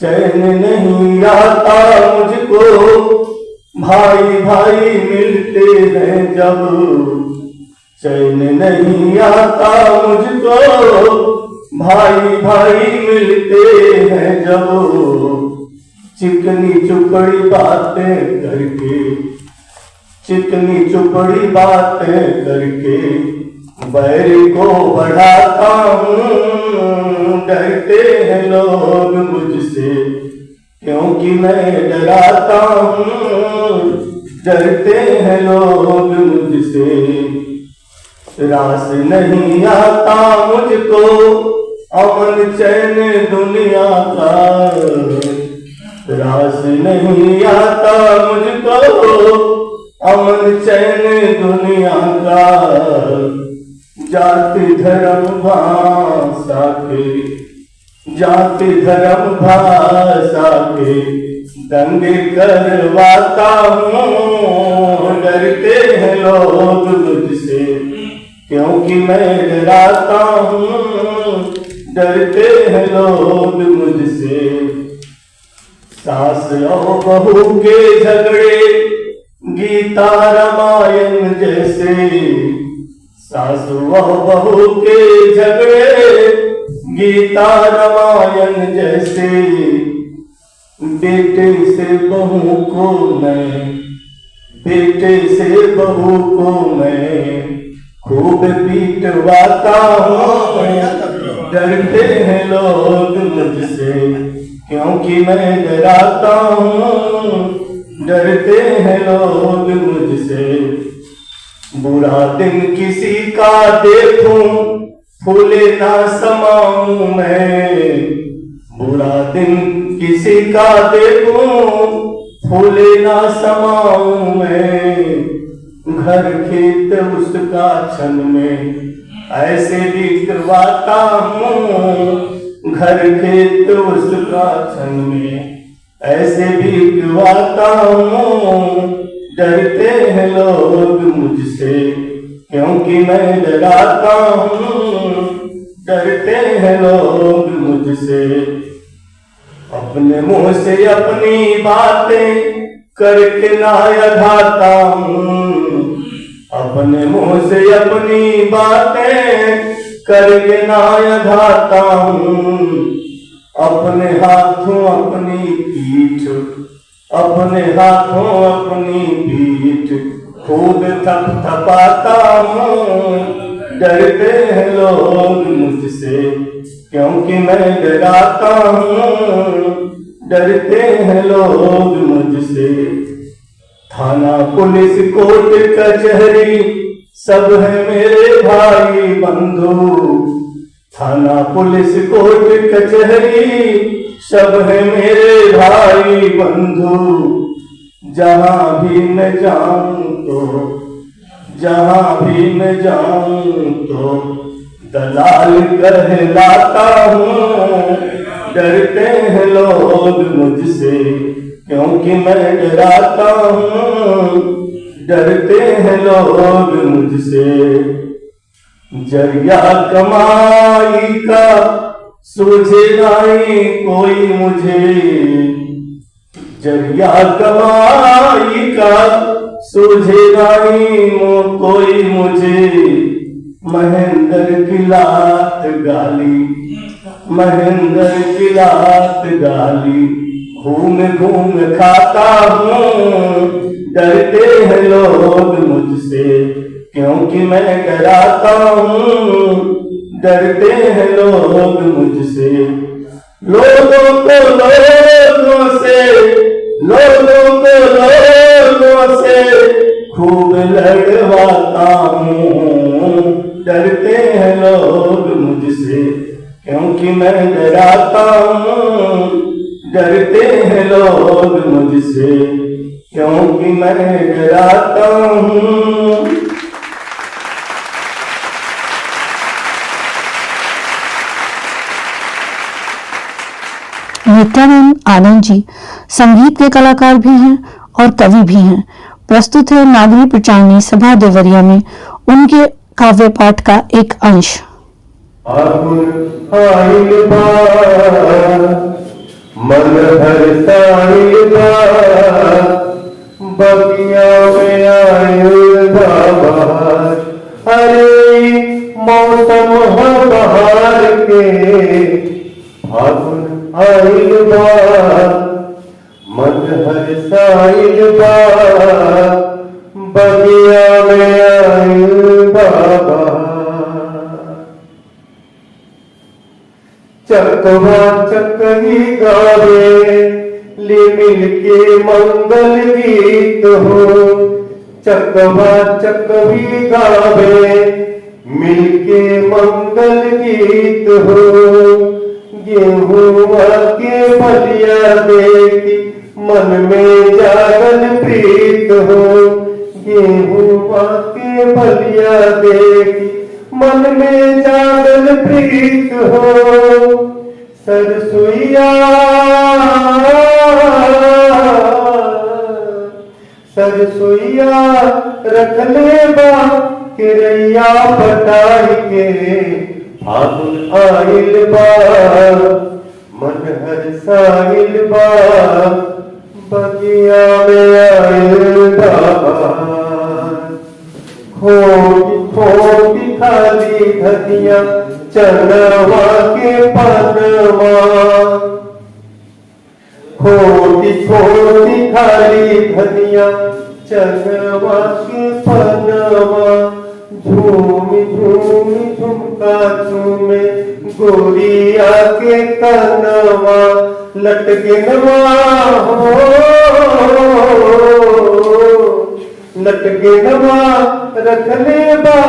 चैन नहीं आता मुझको, भाई भाई मिलते हैं जब। चैन नहीं आता मुझको, भाई भाई मिलते हैं जब। चिकनी चुपड़ी बातें करके, चिकनी चुपड़ी बातें करके बैर को बढ़ाता हूँ। डरते हैं लोग मुझसे क्योंकि मैं डराता हूँ। डरते हैं लोग मुझसे, रास नहीं आता मुझको अमन चैन दुनिया का। रास नहीं आता मुझको अमन चैन दुनिया का। जाति धर्म भाषा के, जाति धर्म भाषा के दंगे करवाता हूँ। डरते हैं लोग मुझसे क्योंकि मैं डराता हूँ। डरते हैं लोग मुझसे। सास और बहू के झगड़े गीता रामायण जैसे। सास और बहू के झगड़े गीता रामायण जैसे। बेटे से बहू को मैं, बेटे से बहू को मैं खूब पीटवाता हूँ। डरते हैं लोग मुझसे क्योंकि मैं डराता हूँ। डरते हैं लोग मुझसे। बुरा दिन किसी का देखूं फूले ना समाऊं मैं। बुरा दिन किसी का देखूं फूले ना समाऊं मैं। घर खेत उसका छन में ऐसे बिकवाता हूँ। घर खेत उसका छन में ऐसे बिकवाता हूँ। डरते हैं लोग मुझसे क्योंकि मैं डराता हूँ। डरते हैं लोग मुझसे। अपने मुंह से अपनी बातें करके ना अघाता हूँ। अपने मुंह से अपनी बातें करके ना अघाता हूँ। अपने हाथों अपनी पीठ, अपने हाथों अपनी पीठ खूब थपथपाता हूँ। डरते हैं लोग मुझसे क्योंकि मैं डराता हूँ। डरते हैं लोग मुझसे। थाना पुलिस कोर्ट कचहरी सब है मेरे भाई बंधु। थाना पुलिस कोर्ट कचहरी सब है मेरे भाई बंधु। जहाँ भी मैं जाऊं तो, जहाँ भी मैं जाऊं तो दलाल कहलाता हूँ। डरते हैं लोग मुझसे क्योंकि मैं डराता हूँ। डरते हैं लोग मुझसे। जरिया कमाई का सूझे नहीं कोई मुझे। जरिया कमाई का सूझे नहीं कोई मुझे। महेंद्र की लात गाली, महेंद्र की लात गाली घूम घूम खाता हूँ। डरते हैं लोग मुझसे क्योंकि मैं डराता हूँ। डरते हैं लोग मुझसे। लोगों को लोगों से, लोगों को लोगों से खूब लड़वाता हूँ। डरते हैं लोग मुझसे क्योंकि मैं डराता हूँ। डरते हैं लोग मुझसे क्योंकि मैं डराता हूँ। नित्यानंद आनंद जी संगीत के कलाकार भी हैं और कवि भी हैं। प्रस्तुत है नागरी प्रचारणी सभा देवरिया में उनके काव्य पाठ का एक अंश। मन हरसाइल बा बगिया में आयल बा बहार। अरे मौसम है बहार के फागुन आइल बा मन हरसाइल बा बगिया में आयल बा बहार। चकवा चकही गावे ले मिल के मंगल गीत हो। चकवा चकवी गावे मिल के मंगल गीत हो। गेहूं के बलिया देखी मन में जागल प्रीत हो। गेहूं के बलिया देखी मन में जागल प्रीत हो। सरसोईया सरसोईया रख ले बा किरैया पटाई के फागुन आइल बा मन हरसाइल बा बगिया में आइल बा। खोटी खोटी खाली धनिया चनवा के पनवा। खोटी खोटी खाली धनिया चनवा के पनवा। झूमी झूमी झुमका झूमे गोरिया के कनवा। लटकिनवा हो लटकिनवा रख ले बा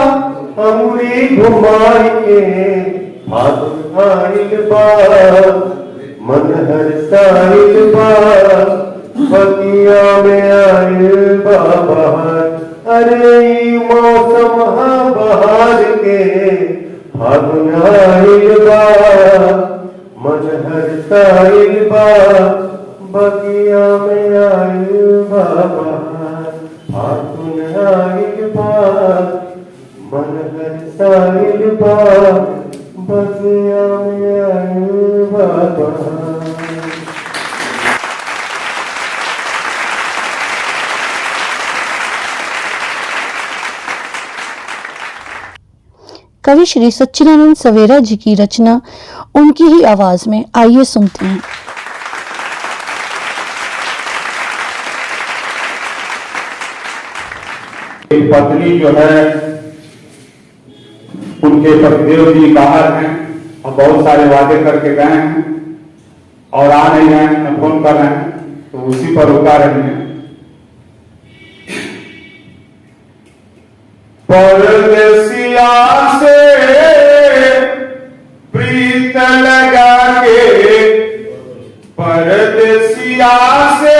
अमरी घुमाई के फागुन आइल बा मन हरसाइल बा बगिया में आइल बा बहार। अरे मौसम है बहार के फागुन आइल बा मन हरसाइल बा बगिया में आइल बा बहार। फागुन आइल बा मन हरसाइल बा बगिया में आइल बा बहार। कवि श्री सच्चिदानंद सवेरा जी की रचना उनकी ही आवाज में, आइए सुनते हैं। एक पत्नी जो है उनके पतिदेव जी बाहर हैं और बहुत सारे वादे करके गए हैं और आ नहीं रहे हैं, फोन कर रहे हैं तो उसी पर रुका रहे हैं। परदेसिया से प्रीत लगा के परदेसिया से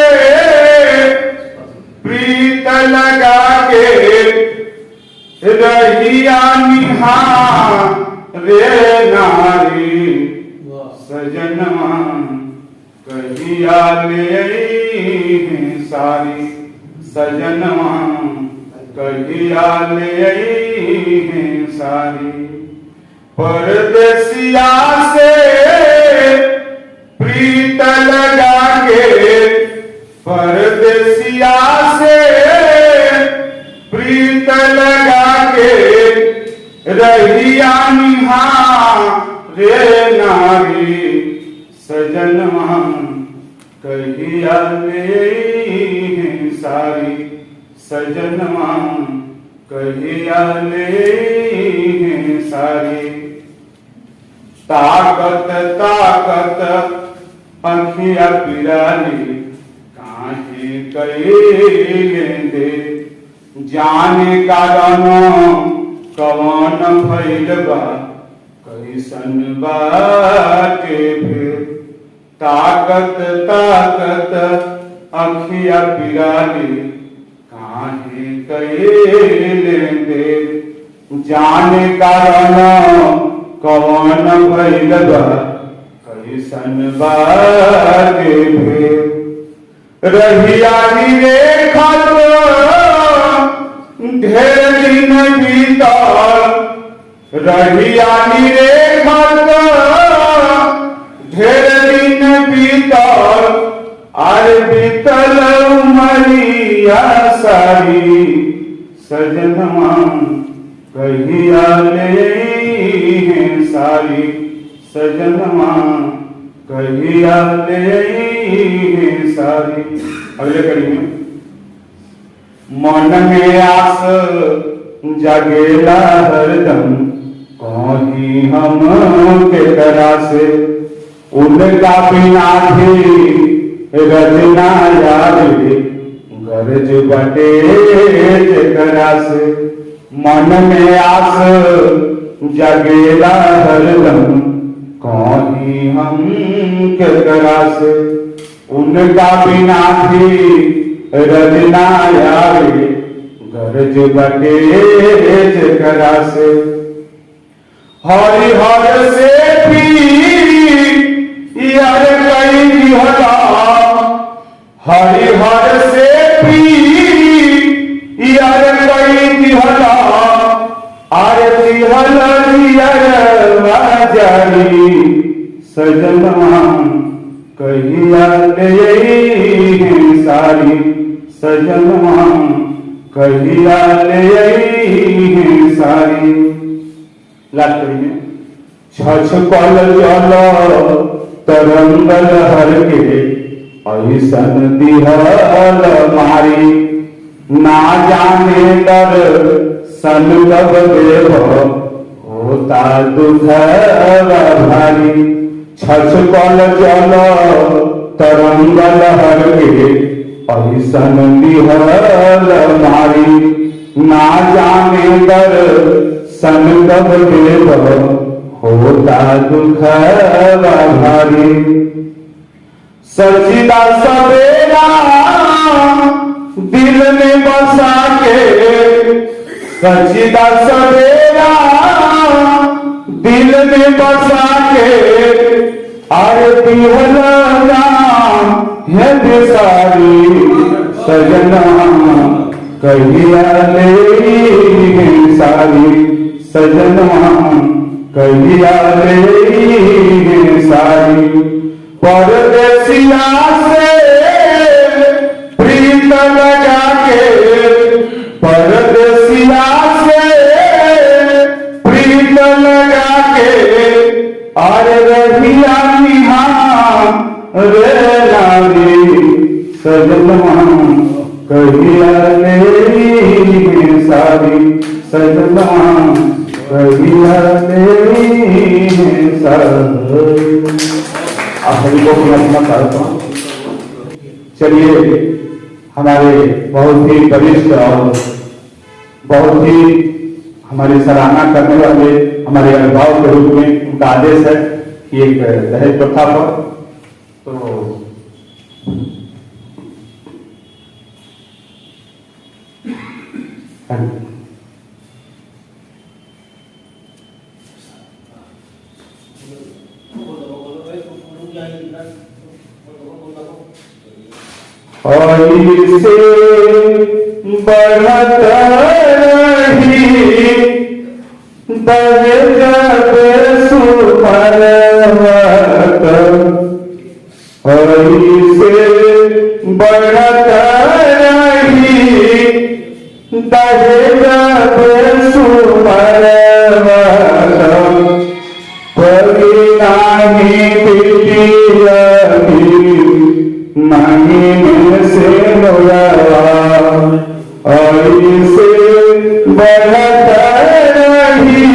प्रीत लगा के रहिया निहार रे नारी सजनवा कहिया ले सारी सजनवा कहिया ले सारी। परदेसिया से प्रीत लगा के परदेसिया से प्रीत लगा के रहिया निहार रे नारी सजनवा कहिया ले सारी सजनवा कहिया ले सारी। ताकत ताकत पंखिया पिराली काहे कइले दे जाने कारण कवन भइल बा कैसन बाटे फिर। ताकत ताकत अखिया पिराली काहे कइले दे जाने कारण कवन भइल बा कैसन बाटे फिर। रहिया निरेखत ढेर दिन बीतल रहिया निरेखत ढेर दिन बीतल बीतल उमरिया सारी सजनवा कहिया ले हैं सारी सजनवा कहिया ले हैं सारी। अगले कड़ी में मन में आस जगेला हरदम कहीं हम के करा से उनका बिना भी रजना याद गरज बटे करा से। मन में आस जगेला हरदम कहीं हम के करा से उनका बिना भी रजना याद गरज बटे करा से। हरि हर से भी यार कई दिहला हरि हर से भी यार कई दिहला आरती हलरियर जारी सजनवा कहिया ले सारी सजनवा कहिया ले सारी। लास्ट में छछ कल जल तरंगल हर के ऐसन दिहल मारी ना जाने दर सन कब देव होता दुख भारी। छछ कल जल तरंगल हर के ऐसन दिहल मारी ना जाने दर सन कब देव होता दुख भारी। सचिदा सवेरा दिल में बसा के सचिदा सवेरा दिल में बसा के आरती हलना है बेसारी सजना कहिया ले सारी सजना कहिया ले सारी। परदेसिया से प्रीत लगा के परदेसिया से प्रीत लगा के अरे रहिया निहार रे नारी सजनवा कहिया ले सारी सजनवा कहिया ले सारी। आप सभी को करता हूँ। चलिए हमारे बहुत ही वरिष्ठ और बहुत ही हमारी सराहना करने वाले हमारे अभिभावक के रूप में उनका आदेश है कि एक दहेज प्रथा पर तो और से बढ़त रही दहेज सुमरवत और से बढ़त रही दहेज सुमरवत परी नाही बिटिया नहीं से नोया और से बढ़त रही।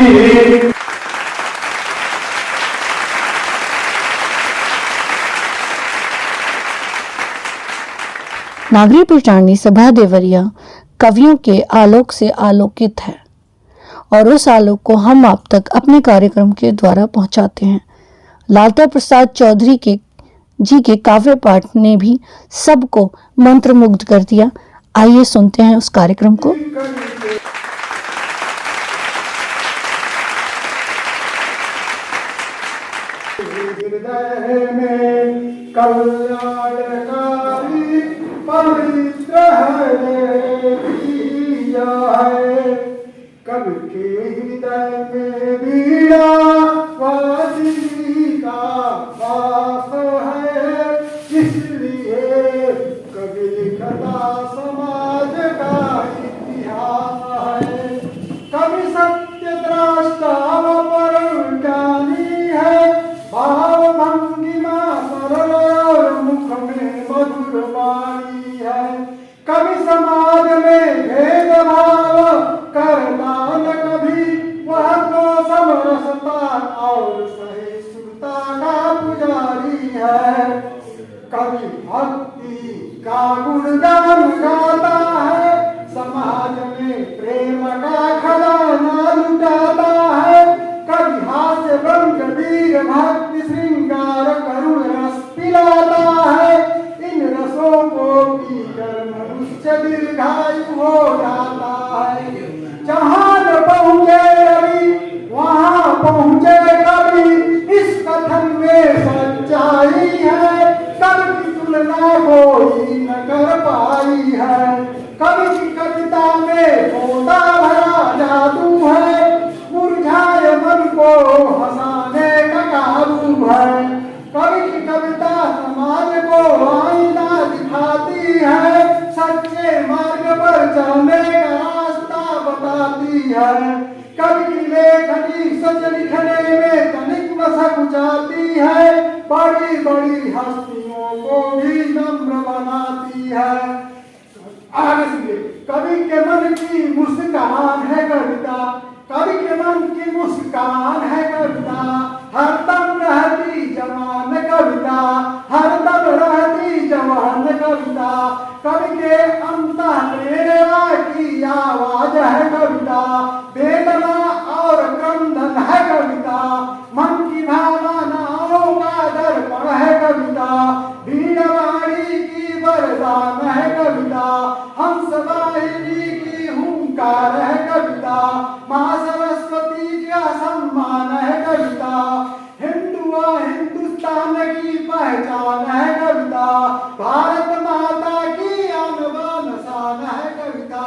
नागरी प्रचारणी सभा देवरिया कवियों के आलोक से आलोकित है और उस आलोक को हम आप तक अपने कार्यक्रम के द्वारा पहुंचाते हैं। लालता प्रसाद चौधरी जी के काव्य पाठ ने भी सबको मंत्रमुग्ध कर दिया। आइए सुनते हैं उस कार्यक्रम को। हृदय में कल्याणकारी पवित्र है कवि के हृदय में वीणा वादिनी का वास है इसलिए कवि पुजारी है। कवि भक्ति का गुणगान गाता है, समाज में प्रेम का खजाना लुटाता है। कवि हास्य रंग वीर भक्ति श्रृंगार करुण रस पिलाता है। इन रसों को पीकर मनुष्य दीर्घायु हो जाता है। जहाँ न पहुँचे रवि वहाँ पहुँचे कवि, इस कथन में सच्चाई है। कवि की तुलना कोई न कर पाई है। कवि की कविता में तोता भरा जादू है, मुरझाए मन को हंसाने का काबू है। कवि की कविता समाज को आईना दिखाती है, सच्चे मार्ग पर चलने का रास्ता बताती है। कवि की लेखनी सच लिखने में तनिक मशक जाती है, बड़ी बड़ी हस्तियों को भी नम्र बनाती है। आगे सुनिए, कवि के मन की मुस्कान है कविता, कवि के मन की मुस्कान है कविता। हरदम रहती जवान कविता, हरदम रहती जवान कविता। कवि के अंतःप्रेरणा की आवाज है कविता, वेदना और क्रंदन है कविता। मन की भावनाओं का दर्पण है कविता, वीणवाणी की वरदान है कविता। हंसवाहिनी की हुंकार है कविता, माँ सरस्वती का सम्मान है कविता। हिंदुस्तान की पहचान है कविता, भारत माता की आन बान शान है कविता।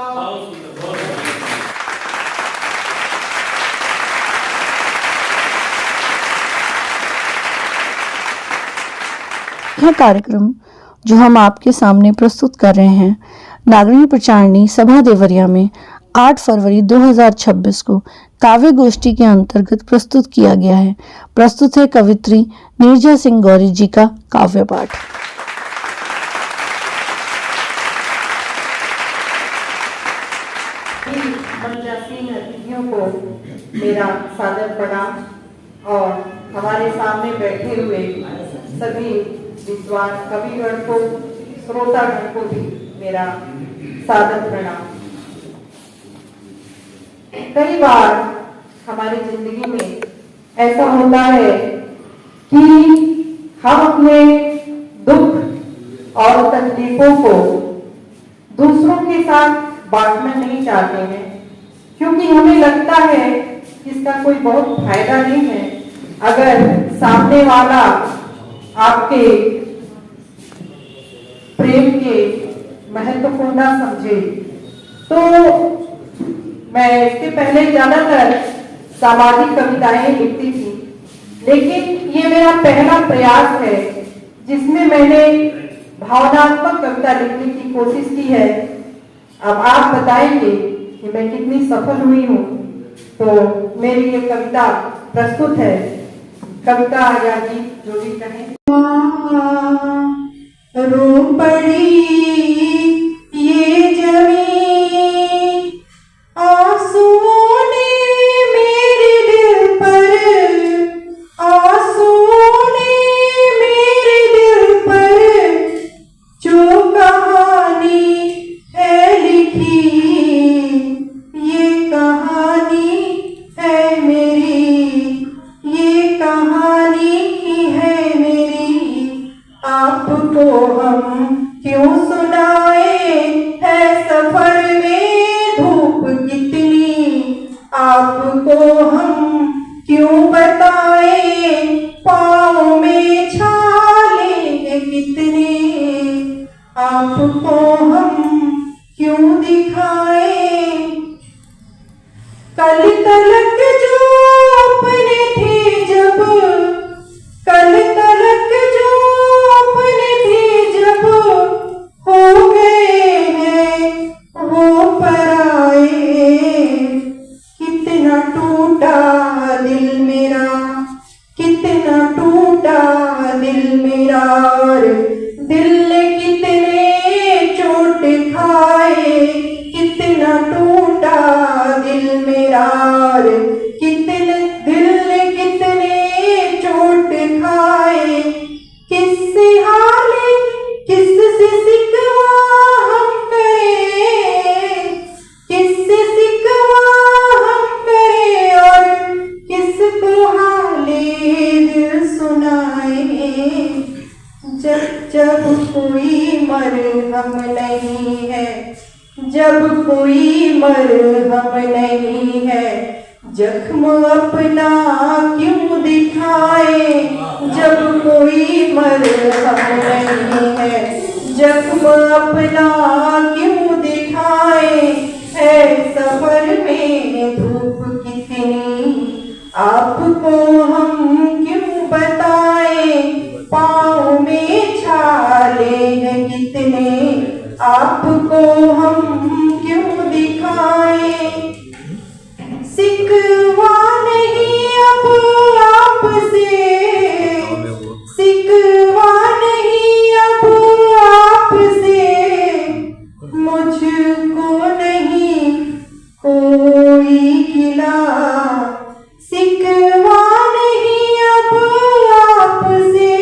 यह कार्यक्रम जो हम आपके सामने प्रस्तुत कर रहे हैं, नागरिक प्रचारणी सभा देवरिया में 8 फरवरी 2026 को काव्य गोष्ठी के अंतर्गत प्रस्तुत किया गया है। प्रस्तुत है कवित्री नीरजा सिंह गौरी जी का काव्य पाठ। अतिथियों को मेरा सादर प्रणाम और हमारे सामने बैठे हुए सभी विद्वान कविगण को, श्रोतागण को भी मेरा सादर प्रणाम। कई बार हमारी जिंदगी में ऐसा होता है कि हम अपने दुख और तकलीफों को दूसरों के साथ बांटना नहीं चाहते हैं, क्योंकि हमें लगता है इसका कोई बहुत फायदा नहीं है। अगर सामने वाला आपके प्रेम के महत्व को न समझे तो मैं इसके पहले ज्यादातर सामाजिक कविताएं लिखती थी, लेकिन ये मेरा पहला प्रयास है जिसमें मैंने भावनात्मक कविता लिखने की कोशिश की है। अब आप बताएंगे कि मैं कितनी सफल हुई हूँ। तो मेरी ये कविता प्रस्तुत है, कविता या गीत जो भी कहें। रो पड़ी ये जमीन आंसुओं ने मेरे दिल पर, आंसुओं ने मेरे दिल पर जो कहानी है लिखी, ये कहानी है मेरी, ये कहानी है मेरी। जब कोई मरहम नहीं है, जब कोई मरहम नहीं है, जख्म अपना क्यों दिखाए। जब कोई मरहम नहीं है, जख्म अपना क्यों दिखाए। है सफर में धूप कितनी, आपको हम क्यों बताए। पाँव में छाले हैं कितने, आपको हम क्यों दिखाए। सिकवा नहीं अब आपसे, सिकवा नहीं अब आपसे, मुझको नहीं कोई गिला। सिकवा नहीं अब आपसे,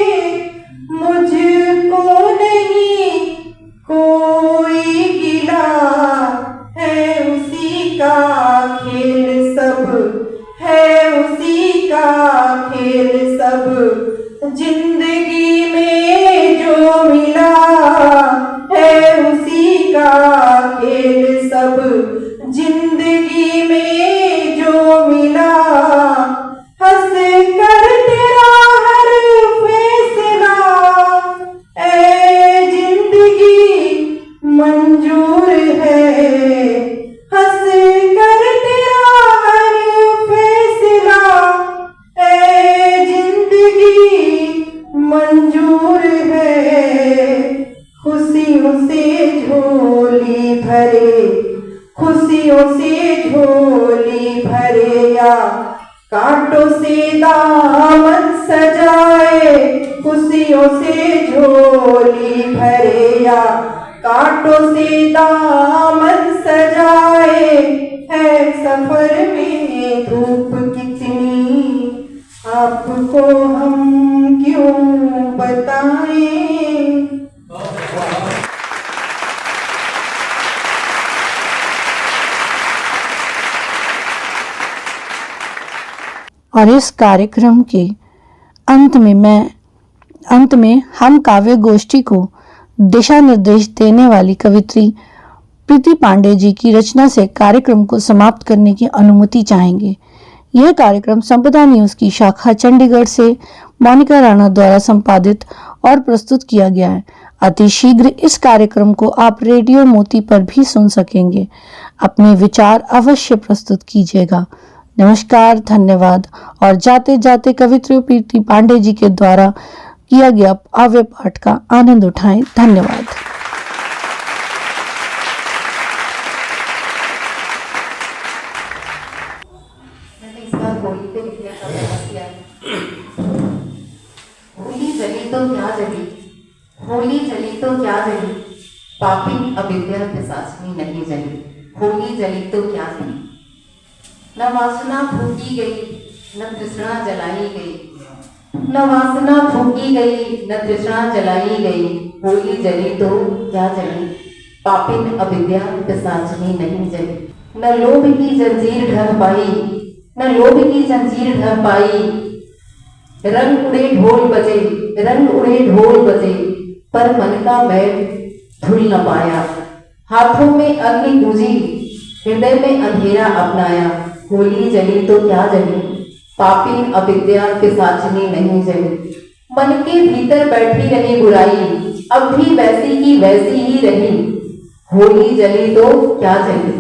मुझको नहीं कोई गिला। है उसी का खेल सब, है उसी का खेल सब, जिंदगी में जो मिला। है उसी का खेल सब, जिंदगी में जो मिला। हंस कर तेरा हर फैसला ए जिंदगी मंजूर है। हंस कर तेरा हर फैसला ए जिंदगी मंजूर है। खुशियों से झोली भरे, खुशियों से झोली भरे, या कांटों से दामन सजाए। खुशियों से झोली भरे, या कांटों से दामन सजाए। है सफर में धूप कितनी, आपको हम क्यों बताएं। और इस कार्यक्रम के अंत में हम काव्य गोष्ठी को दिशा निर्देश देने वाली कवित्री प्रीति पांडे जी की रचना से कार्यक्रम को समाप्त करने की अनुमति चाहेंगे। यह कार्यक्रम संपदा न्यूज की शाखा चंडीगढ़ से मोनिका राणा द्वारा संपादित और प्रस्तुत किया गया है। अति शीघ्र इस कार्यक्रम को आप रेडियो मोती पर भी सुन सकेंगे। अपने विचार अवश्य प्रस्तुत कीजिएगा। नमस्कार, धन्यवाद। और जाते जाते कवित्री प्रीति पांडे जी के द्वारा किया गया काव्य पाठ का आनंद उठाएं। धन्यवाद। मैंने इस बार होली पे लिखने का प्रयास किया है। होली जली तो क्या जली, होली जली तो क्या जली, पापी अविद्या पिशाचिनी नहीं जली। होली जली तो क्या जली, न वासना फूकी गई, न तृष्णा जलाई गई। न वासना फूकी गई, न तृष्णा जलाई गई। होली जली तो क्या जली, पापिन अविद्या पिशाचिनी नहीं जली। न लोभ की जंजीर ढह पाई, न लोभ की जंजीर ढह पाई। रंग उड़े ढोल बजे, रंग उड़े ढोल बजे, पर मन का बैल धुल न पाया। हाथों में अग्नि गूंजी, हृदय में अंधेरा अपनाया। होली जली तो क्या जली, पापी अविद्या पिशाचिनी नहीं जली। मन के भीतर बैठी रही बुराई, अब भी वैसी की वैसी ही रही। होली जली तो क्या जली,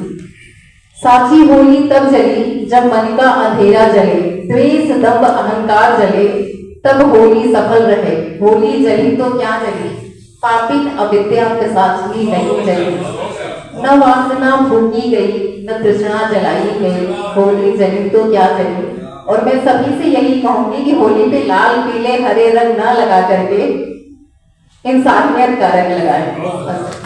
साची होली तब जली जब मन का अंधेरा जले। द्वेष दंभ अहंकार जले, तब होली सफल रहे। होली जली तो क्या जली, पापी अविद्या पिशाचिनी नहीं जली। न वासना फूकी गई, न तृष्णा जलाई गई। होली जली तो क्या जली। और मैं सभी से यही कहूंगी कि होली पे लाल पीले हरे रंग ना लगा करके इंसानियत का रंग लगाएं।